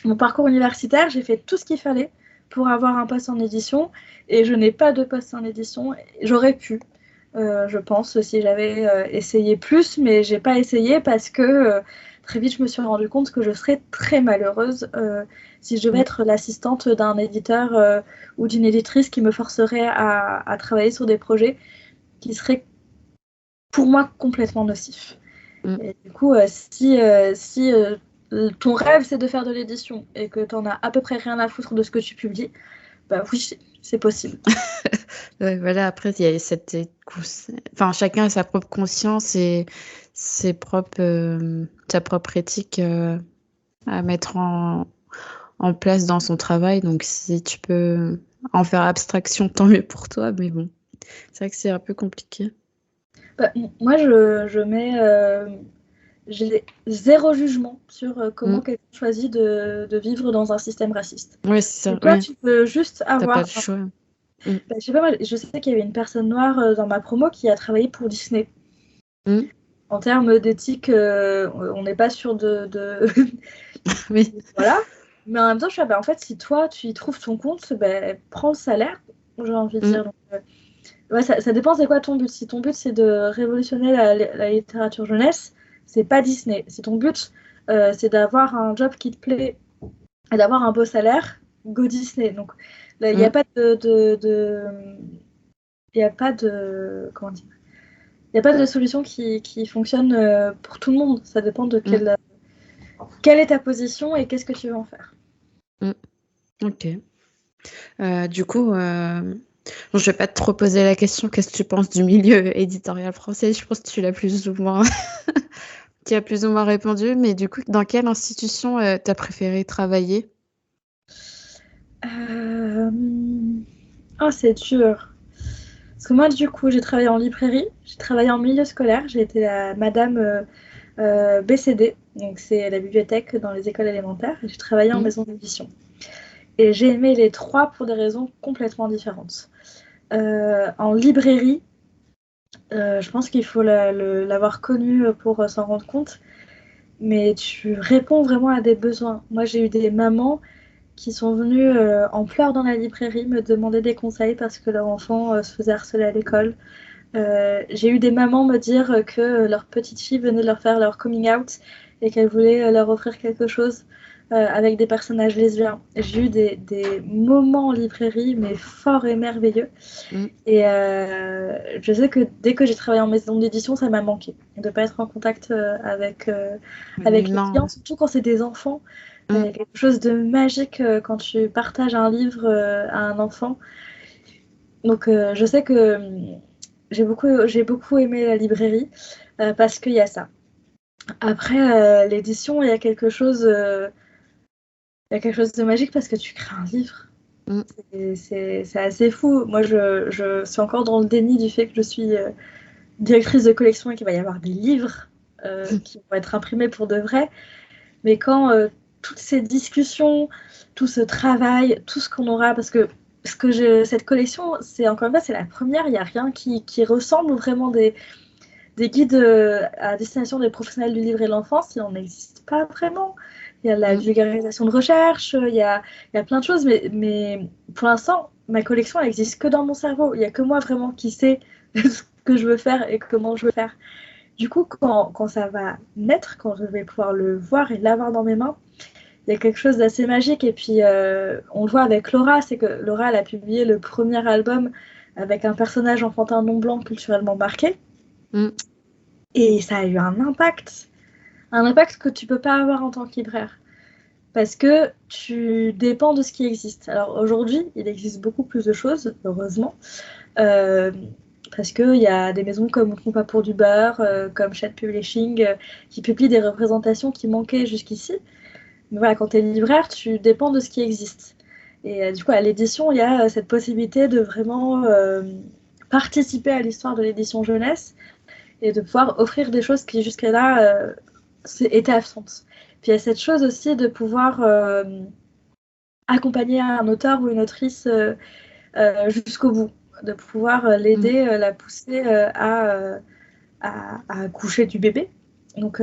Mon parcours universitaire, j'ai fait tout ce qu'il fallait pour avoir un poste en édition et je n'ai pas de poste en édition. J'aurais pu. Je pense, si j'avais essayé plus, mais j'ai pas essayé parce que très vite je me suis rendu compte que je serais très malheureuse si je devais être l'assistante d'un éditeur ou d'une éditrice qui me forcerait à travailler sur des projets qui seraient pour moi complètement nocifs. Et du coup, si ton rêve c'est de faire de l'édition et que tu en as à peu près rien à foutre de ce que tu publies, bah oui, c'est possible. Voilà, après, il y a enfin, chacun a sa propre conscience et sa propre éthique à mettre en place dans son travail. Donc, si tu peux en faire abstraction, tant mieux pour toi. Mais bon, c'est vrai que c'est un peu compliqué. Bah, moi, je mets... j'ai zéro jugement sur comment quelqu'un choisit de vivre dans un système raciste. Ouais, c'est ça. Et toi, tu peux juste T'as pas avoir... le choix. Bah, je sais pas, moi, je sais qu'il y avait une personne noire dans ma promo qui a travaillé pour Disney. En termes d'éthique, on n'est pas sûr de... Oui. Voilà. Mais en même temps, je suis en fait, si toi, tu y trouves ton compte, ben, prends le salaire, j'ai envie de dire. Donc, ouais, ça dépend, c'est quoi ton but. Si ton but, c'est de révolutionner la littérature jeunesse, c'est pas Disney. Si ton but, c'est d'avoir un job qui te plaît et d'avoir un beau salaire, go Disney. Donc, il n'y a pas de... Il n'y a pas de... Comment dire? n'y a pas de solution qui fonctionne pour tout le monde. Ça dépend de Mm. quelle est ta position et qu'est-ce que tu veux en faire. Ok. Du coup, bon, je vais pas trop poser la question, qu'est-ce que tu penses du milieu éditorial français? Je pense que tu l'as plus ou moins, tu as plus ou moins répondu, mais du coup, dans quelle institution t'as préféré travailler? Oh, c'est dur. Parce que moi, du coup, j'ai travaillé en librairie, j'ai travaillé en milieu scolaire, j'ai été la madame BCD, donc c'est la bibliothèque dans les écoles élémentaires, et j'ai travaillé en Mm. maison d'édition. Et j'ai aimé les trois pour des raisons complètement différentes. En librairie, je pense qu'il faut l'avoir connu pour s'en rendre compte, mais tu réponds vraiment à des besoins. Moi, j'ai eu des mamans qui sont venues en pleurs dans la librairie me demander des conseils parce que leur enfant se faisait harceler à l'école. J'ai eu des mamans me dire que leur petite fille venait de leur faire leur coming out et qu'elle voulait leur offrir quelque chose avec des personnages lesbiens. J'ai eu des moments en librairie, mais forts et merveilleux. Mm. Et je sais que dès que j'ai travaillé en maison d'édition, ça m'a manqué de ne pas être en contact avec les clients, L'humain. surtout quand c'est des enfants. Il y Mm. a quelque chose de magique quand tu partages un livre à un enfant. Donc je sais que j'ai beaucoup aimé la librairie parce qu'il y a ça. Après l'édition, il y a quelque chose de magique parce que tu crées un livre. Mm. C'est assez fou. Moi, je suis encore dans le déni du fait que je suis directrice de collection et qu'il va y avoir des livres qui vont être imprimés pour de vrai. Mais quand toutes ces discussions, tout ce travail, tout ce qu'on aura, parce que cette collection, c'est encore une fois, c'est la première, il n'y a rien qui ressemble vraiment des guides à destination des professionnels du livre et de l'enfance, il n'en existe pas vraiment. Il y a la Mm. vulgarisation de recherche, il y a plein de choses, mais pour l'instant, ma collection, elle n'existe que dans mon cerveau. Il n'y a que moi vraiment qui sais ce que je veux faire et comment je veux faire. Du coup, quand ça va naître, quand je vais pouvoir le voir et l'avoir dans mes mains, il y a quelque chose d'assez magique. Et puis, on le voit avec Laura, c'est que Laura, elle a publié le premier album avec un personnage enfantin non blanc culturellement marqué. Mm. Et ça a eu un impact que tu peux pas avoir en tant que libraire. Parce que tu dépends de ce qui existe. Alors aujourd'hui, il existe beaucoup plus de choses, heureusement. Euh, Parce qu'il y a des maisons comme Compas pour du beurre, comme Chat Publishing, qui publient des représentations qui manquaient jusqu'ici. Mais voilà, quand tu es libraire, tu dépends de ce qui existe. Et du coup, à l'édition, il y a cette possibilité de vraiment participer à l'histoire de l'édition jeunesse et de pouvoir offrir des choses qui jusqu'à là étaient absentes. Puis il y a cette chose aussi de pouvoir accompagner un auteur ou une autrice jusqu'au bout, de pouvoir Mm. l'aider, la pousser à accoucher du bébé. Donc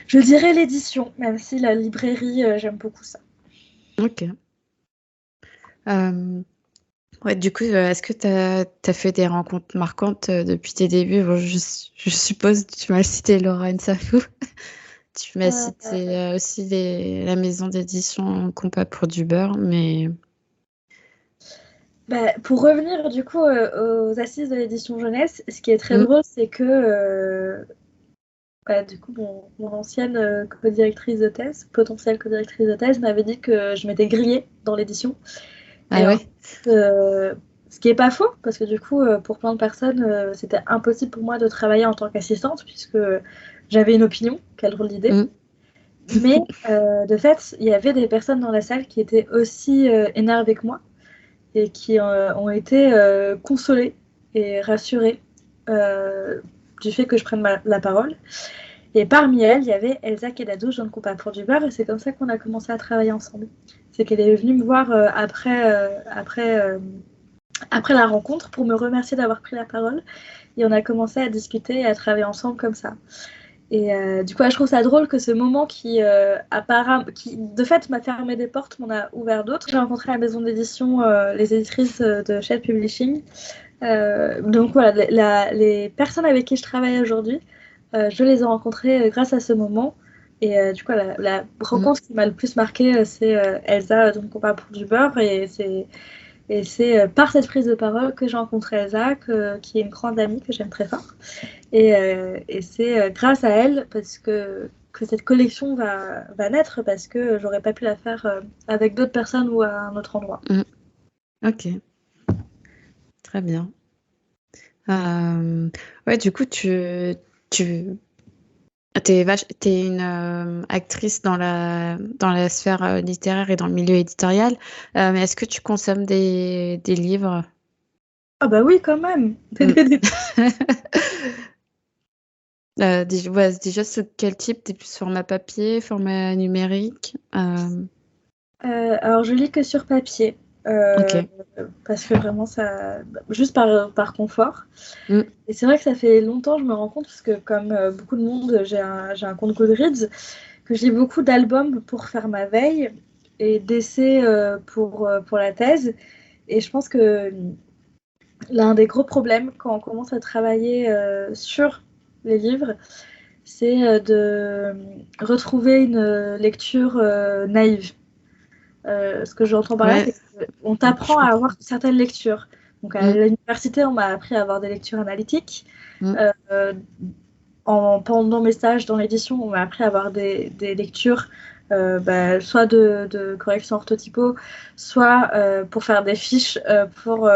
je dirais l'édition, même si la librairie, j'aime beaucoup ça. Ok. Euh, ouais, du coup, est-ce que tu as fait des rencontres marquantes depuis tes débuts? Bon, je suppose que tu m'as cité Laura Nsafou. Tu m'as Euh, cité aussi la maison d'édition Compas pour du beurre, mais Bah, pour revenir du coup aux assises de l'édition jeunesse, ce qui est très Mm. drôle, c'est que du coup, mon ancienne co-directrice de thèse, potentielle co-directrice de thèse, m'avait dit que je m'étais grillée dans l'édition. Ah Et en ouais? fait, ce qui est pas faux, parce que du coup, pour plein de personnes, c'était impossible pour moi de travailler en tant qu'assistante, puisque j'avais une opinion, quelle drôle d'idée. Mm. Mais de fait, il y avait des personnes dans la salle qui étaient aussi énervées que moi et qui ont été consolées et rassurées du fait que je prenne la parole. Et parmi elles, il y avait Elsa Kedadou, je ne compte pas pour du beurre, et c'est comme ça qu'on a commencé à travailler ensemble. C'est qu'elle est venue me voir après la rencontre pour me remercier d'avoir pris la parole. Et on a commencé à discuter et à travailler ensemble comme ça. Et du coup, je trouve ça drôle que ce moment qui de fait m'a fermé des portes, m'en a ouvert d'autres. J'ai rencontré à la maison d'édition les éditrices de Shell Publishing. Donc voilà, les personnes avec qui je travaille aujourd'hui, je les ai rencontrées grâce à ce moment. Et du coup, la Mm. rencontre qui m'a le plus marquée, c'est Elsa, donc on parle pour du beurre. Et Et c'est par cette prise de parole que j'ai rencontré Elsa, qui est une grande amie que j'aime très fort. Et c'est grâce à elle que cette collection va naître, parce que j'aurais pas pu la faire avec d'autres personnes ou à un autre endroit. Ok, très bien. Ouais, du coup, t'es une actrice dans la sphère littéraire et dans le milieu éditorial, mais est-ce que tu consommes des livres? Ah bah oui, quand même. Déjà, sous quel type? T'es plus format papier, format numérique? Alors, je lis que sur papier. Euh, Ok. Parce que vraiment, juste par confort. Mm. Et c'est vrai que ça fait longtemps, je me rends compte, parce que comme beaucoup de monde, j'ai un compte Goodreads, que je lis beaucoup d'albums pour faire ma veille et d'essais pour la thèse. Et je pense que l'un des gros problèmes quand on commence à travailler sur les livres, c'est de retrouver une lecture naïve. Ce que j'entends par là, Ouais, c'est qu'on je t'apprend à comprends. avoir certaines lectures. Donc à Mm. l'université, on m'a appris à avoir des lectures analytiques. Mm. Euh, Pendant mes stages dans l'édition, on m'a appris à avoir des lectures, soit de correction orthotypo, soit pour faire des fiches pour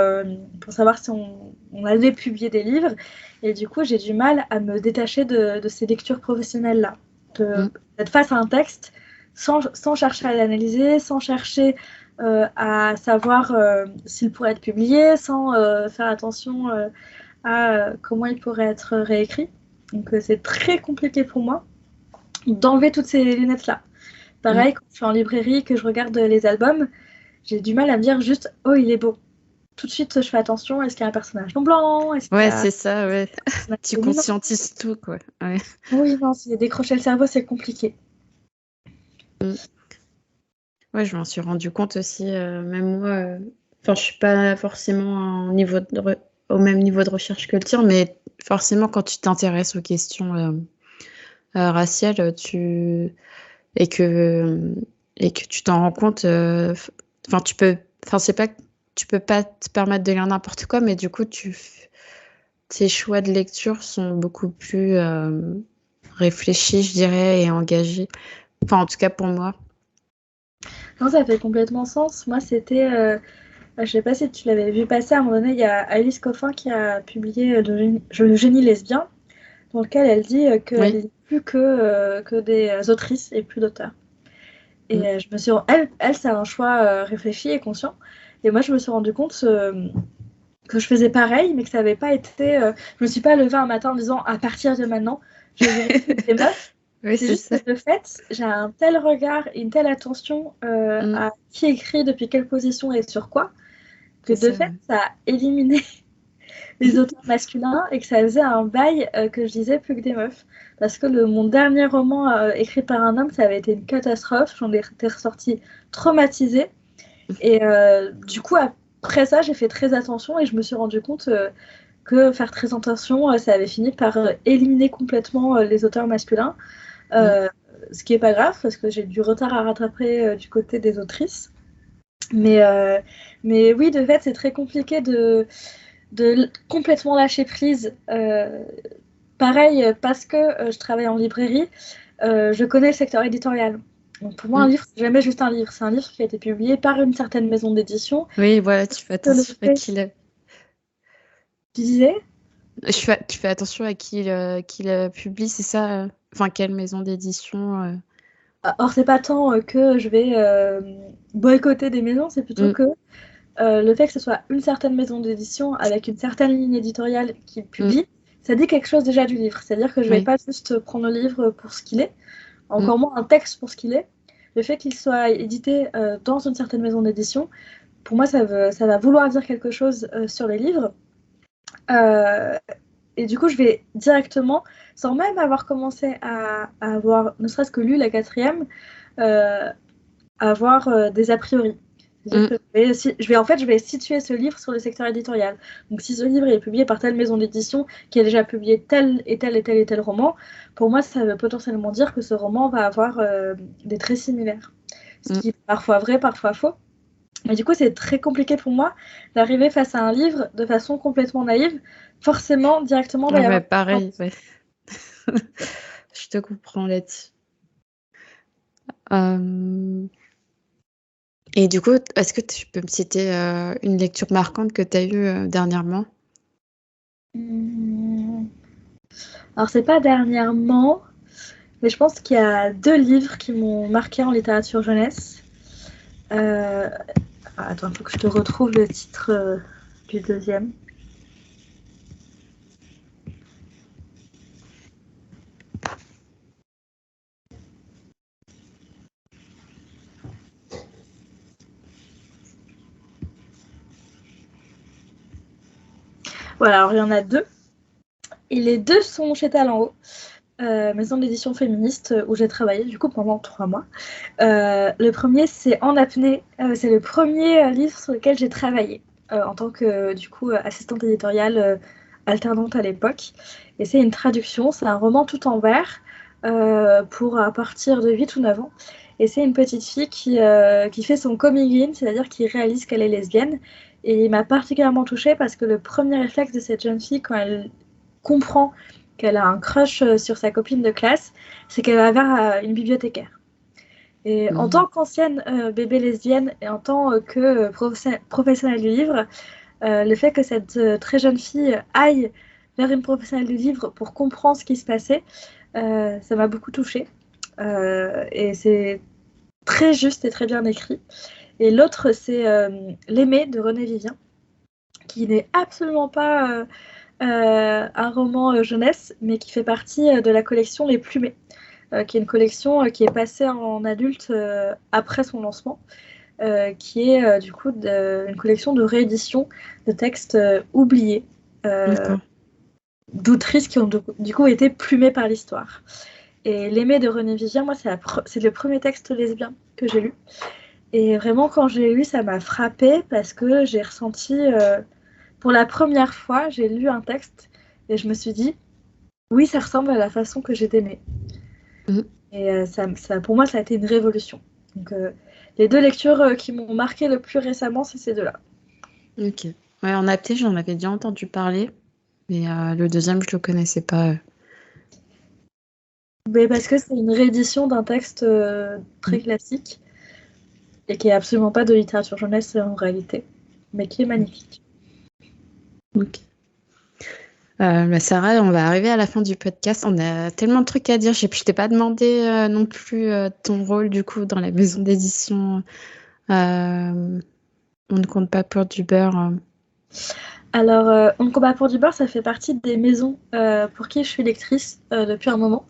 savoir si on allait publier des livres. Et du coup, j'ai du mal à me détacher de ces lectures professionnelles-là. Mm. D'être face à un texte sans chercher à l'analyser, sans chercher à savoir s'il pourrait être publié, sans faire attention à comment il pourrait être réécrit. Donc c'est très compliqué pour moi d'enlever toutes ces lunettes-là. Mm. Pareil, quand je suis en librairie, que je regarde les albums, j'ai du mal à me dire juste « Oh, il est beau ». Tout de suite, je fais attention, est-ce qu'il y a un personnage non blanc? Est-ce qu'il y Ouais, a un c'est ça, ouais. personnage Tu féminin? conscientises tout, quoi. Ouais. Oui, non, si décrocher le cerveau, c'est compliqué. Mm. Ouais, je m'en suis rendu compte aussi, même moi. Enfin, je suis pas forcément au même niveau de recherche que le tien, mais forcément, quand tu t'intéresses aux questions raciales, et que et que tu t'en rends compte, enfin, c'est pas que tu peux pas te permettre de lire n'importe quoi, mais du coup, tes choix de lecture sont beaucoup plus réfléchis, je dirais, et engagés. Enfin, en tout cas pour moi. Non, ça fait complètement sens. Moi, c'était... je sais pas si tu l'avais vu passer, à un moment donné, il y a Alice Coffin qui a publié Le génie lesbien, dans lequel elle dit qu'elle Oui. lit plus que des autrices et plus d'auteurs. Mm. Et je me suis elle, c'est un choix réfléchi et conscient. Et moi, je me suis rendu compte que je faisais pareil, mais que ça n'avait pas été. Je me suis pas levée un matin en disant à partir de maintenant, je lirai que des meufs. Oui, C'est c'est juste ça. que de fait, j'ai un tel regard et une telle attention Mm. à qui écrit, depuis quelle position et sur quoi, que C'est de ça, fait, ouais. ça a éliminé les auteurs masculins et que ça faisait un bail que je disais plus que des meufs. Parce que mon dernier roman écrit par un homme, ça avait été une catastrophe. J'en étais ressortie traumatisée. Et du coup, après ça, j'ai fait très attention et je me suis rendu compte que faire très attention, ça avait fini par éliminer complètement les auteurs masculins. Mm. Euh, Ce qui n'est pas grave parce que j'ai du retard à rattraper du côté des autrices. Mais, euh, mais oui, de fait, c'est très compliqué de complètement lâcher prise. Pareil, parce que je travaille en librairie, je connais le secteur éditorial. Donc pour moi, un Mm. livre, c'est jamais juste un livre. C'est un livre qui a été publié par une certaine maison d'édition. Oui, voilà, tu fais Que le attention à fait, tu disais, tu fais attention à qui le publie, c'est ça? Enfin, quelle maison d'édition? or c'est pas tant que je vais boycotter des maisons, c'est plutôt Mm. que le fait que ce soit une certaine maison d'édition avec une certaine ligne éditoriale qui Mm. publie, ça dit quelque chose déjà du livre. C'est-à-dire que je vais Oui. pas juste prendre le livre pour ce qu'il est, Mm. encore moins un texte pour ce qu'il est. Le fait qu'il soit édité dans une certaine maison d'édition, pour moi, ça va vouloir dire quelque chose sur les livres. Euh, et du coup, je vais directement, sans même avoir commencé à avoir, ne serait-ce que lu la quatrième, euh, avoir des a priori. C'est-à-dire Mm. que je vais situer ce livre sur le secteur éditorial. Donc si ce livre est publié par telle maison d'édition qui a déjà publié tel et tel et tel et tel roman, pour moi ça veut potentiellement dire que ce roman va avoir des traits similaires. Ce Mm. qui est parfois vrai, parfois faux. Mais du coup, c'est très compliqué pour moi d'arriver face à un livre de façon complètement naïve. Forcément, directement, il va y avoir... Pareil, ouais. Je te comprends là-dessus. Et du coup, est-ce que tu peux me citer une lecture marquante que tu as eue dernièrement? Alors, c'est pas dernièrement, mais je pense qu'il y a 2 livres qui m'ont marqué en littérature jeunesse. Attends, il faut que je te retrouve le titre du deuxième. Voilà, alors il y en a 2. Et les 2 sont chez Talent Haut, maison d'édition féministe où j'ai travaillé du coup pendant 3 mois. Le premier, c'est En apnée. C'est le premier livre sur lequel j'ai travaillé en tant que du coup assistante éditoriale alternante à l'époque. Et c'est une traduction, c'est un roman tout en vers pour à partir de 8 ou 9 ans. Et c'est une petite fille qui fait son coming in, c'est-à-dire qui réalise qu'elle est lesbienne. Et il m'a particulièrement touchée parce que le premier réflexe de cette jeune fille quand elle comprend qu'elle a un crush sur sa copine de classe, c'est qu'elle va vers une bibliothécaire. Et en tant qu'ancienne bébé lesbienne et en tant que professionnelle du livre, le fait que cette très jeune fille aille vers une professionnelle du livre pour comprendre ce qui se passait, ça m'a beaucoup touchée. Et c'est très juste et très bien écrit. Et l'autre, c'est L'Aimé de René Vivien, qui n'est absolument pas un roman jeunesse, mais qui fait partie de la collection Les Plumées, qui est une collection qui est passée en adulte après son lancement, qui est du coup une collection de réédition de textes oubliés d'autrices qui ont du coup été plumées par l'histoire. Et L'Aimé de René Vivien, moi, c'est le premier texte lesbien que j'ai lu. Et vraiment, quand je l'ai lu, ça m'a frappée parce que j'ai ressenti, pour la première fois, j'ai lu un texte et je me suis dit, oui, ça ressemble à la façon que j'ai d'aimer. Et pour moi, ça a été une révolution. Donc, les 2 lectures qui m'ont marqué le plus récemment, c'est ces 2-là. Ok. Ouais, En apnée, j'en avais déjà entendu parler, mais le deuxième, je le connaissais pas. Mais parce que c'est une réédition d'un texte très classique et qui est absolument pas de littérature jeunesse en réalité, mais qui est magnifique. Ok. Sarah, on va arriver à la fin du podcast. On a tellement de trucs à dire. Je t'ai pas demandé non plus ton rôle du coup dans la maison d'édition. On ne compte pas pour du beurre. Alors, On ne combat pour du beurre, ça fait partie des maisons pour qui je suis lectrice depuis un moment.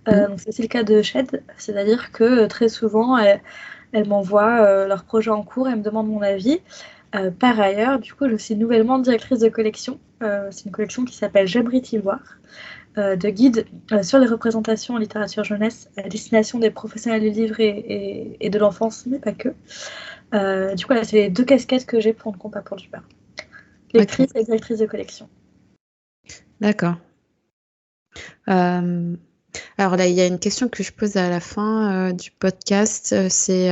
Donc c'est le cas de Shed, c'est-à-dire que très souvent, elles m'envoient leurs projets en cours, elles me demandent mon avis. Par ailleurs, du coup, je suis nouvellement directrice de collection. C'est une collection qui s'appelle J'abrite Ivoire, de guides sur les représentations en littérature jeunesse à destination des professionnels du livre et de l'enfance, mais pas que. Du coup, là, c'est les 2 casquettes que j'ai pour ne compte pas pour du beurre. Lectrice et directrice de collection. D'accord. Alors là, il y a une question que je pose à la fin du podcast. C'est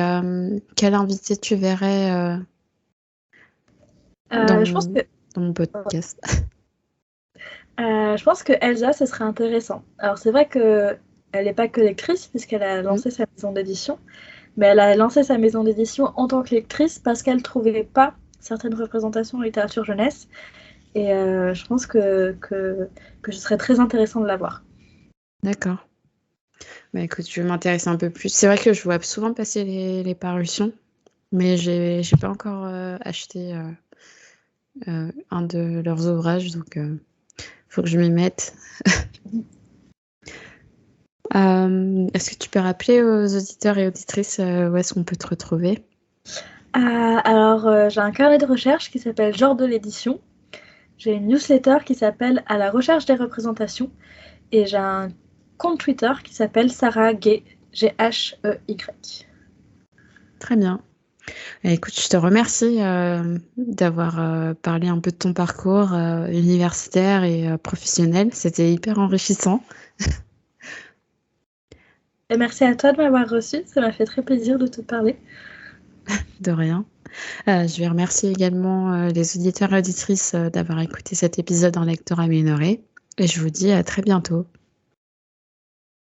quel invité tu verrais Je pense dans mon podcast? Je pense que Elsa, ce serait intéressant. Alors, c'est vrai qu'elle n'est pas que lectrice, puisqu'elle a lancé sa maison d'édition, mais elle a lancé sa maison d'édition en tant que lectrice parce qu'elle ne trouvait pas certaines représentations en littérature jeunesse. Et je pense que ce serait très intéressant de la voir. D'accord. Bah, écoute, je vais m'intéresser un peu plus. C'est vrai que je vois souvent passer les parutions, mais j'ai pas encore acheté un de leurs ouvrages, donc faut que je m'y mette. Est-ce que tu peux rappeler aux auditeurs et auditrices où est-ce qu'on peut te retrouver? Alors, j'ai un carnet de recherche qui s'appelle Genre de l'édition. J'ai une newsletter qui s'appelle À la recherche des représentations. Et j'ai un compte Twitter qui s'appelle Sarah Gay, G-H-E-Y. Très bien. Écoute, je te remercie d'avoir parlé un peu de ton parcours universitaire et professionnel. C'était hyper enrichissant. Et merci à toi de m'avoir reçue, ça m'a fait très plaisir de te parler. De rien. Je vais remercier également les auditeurs et auditrices d'avoir écouté cet épisode en lecteur amélioré. Et je vous dis à très bientôt.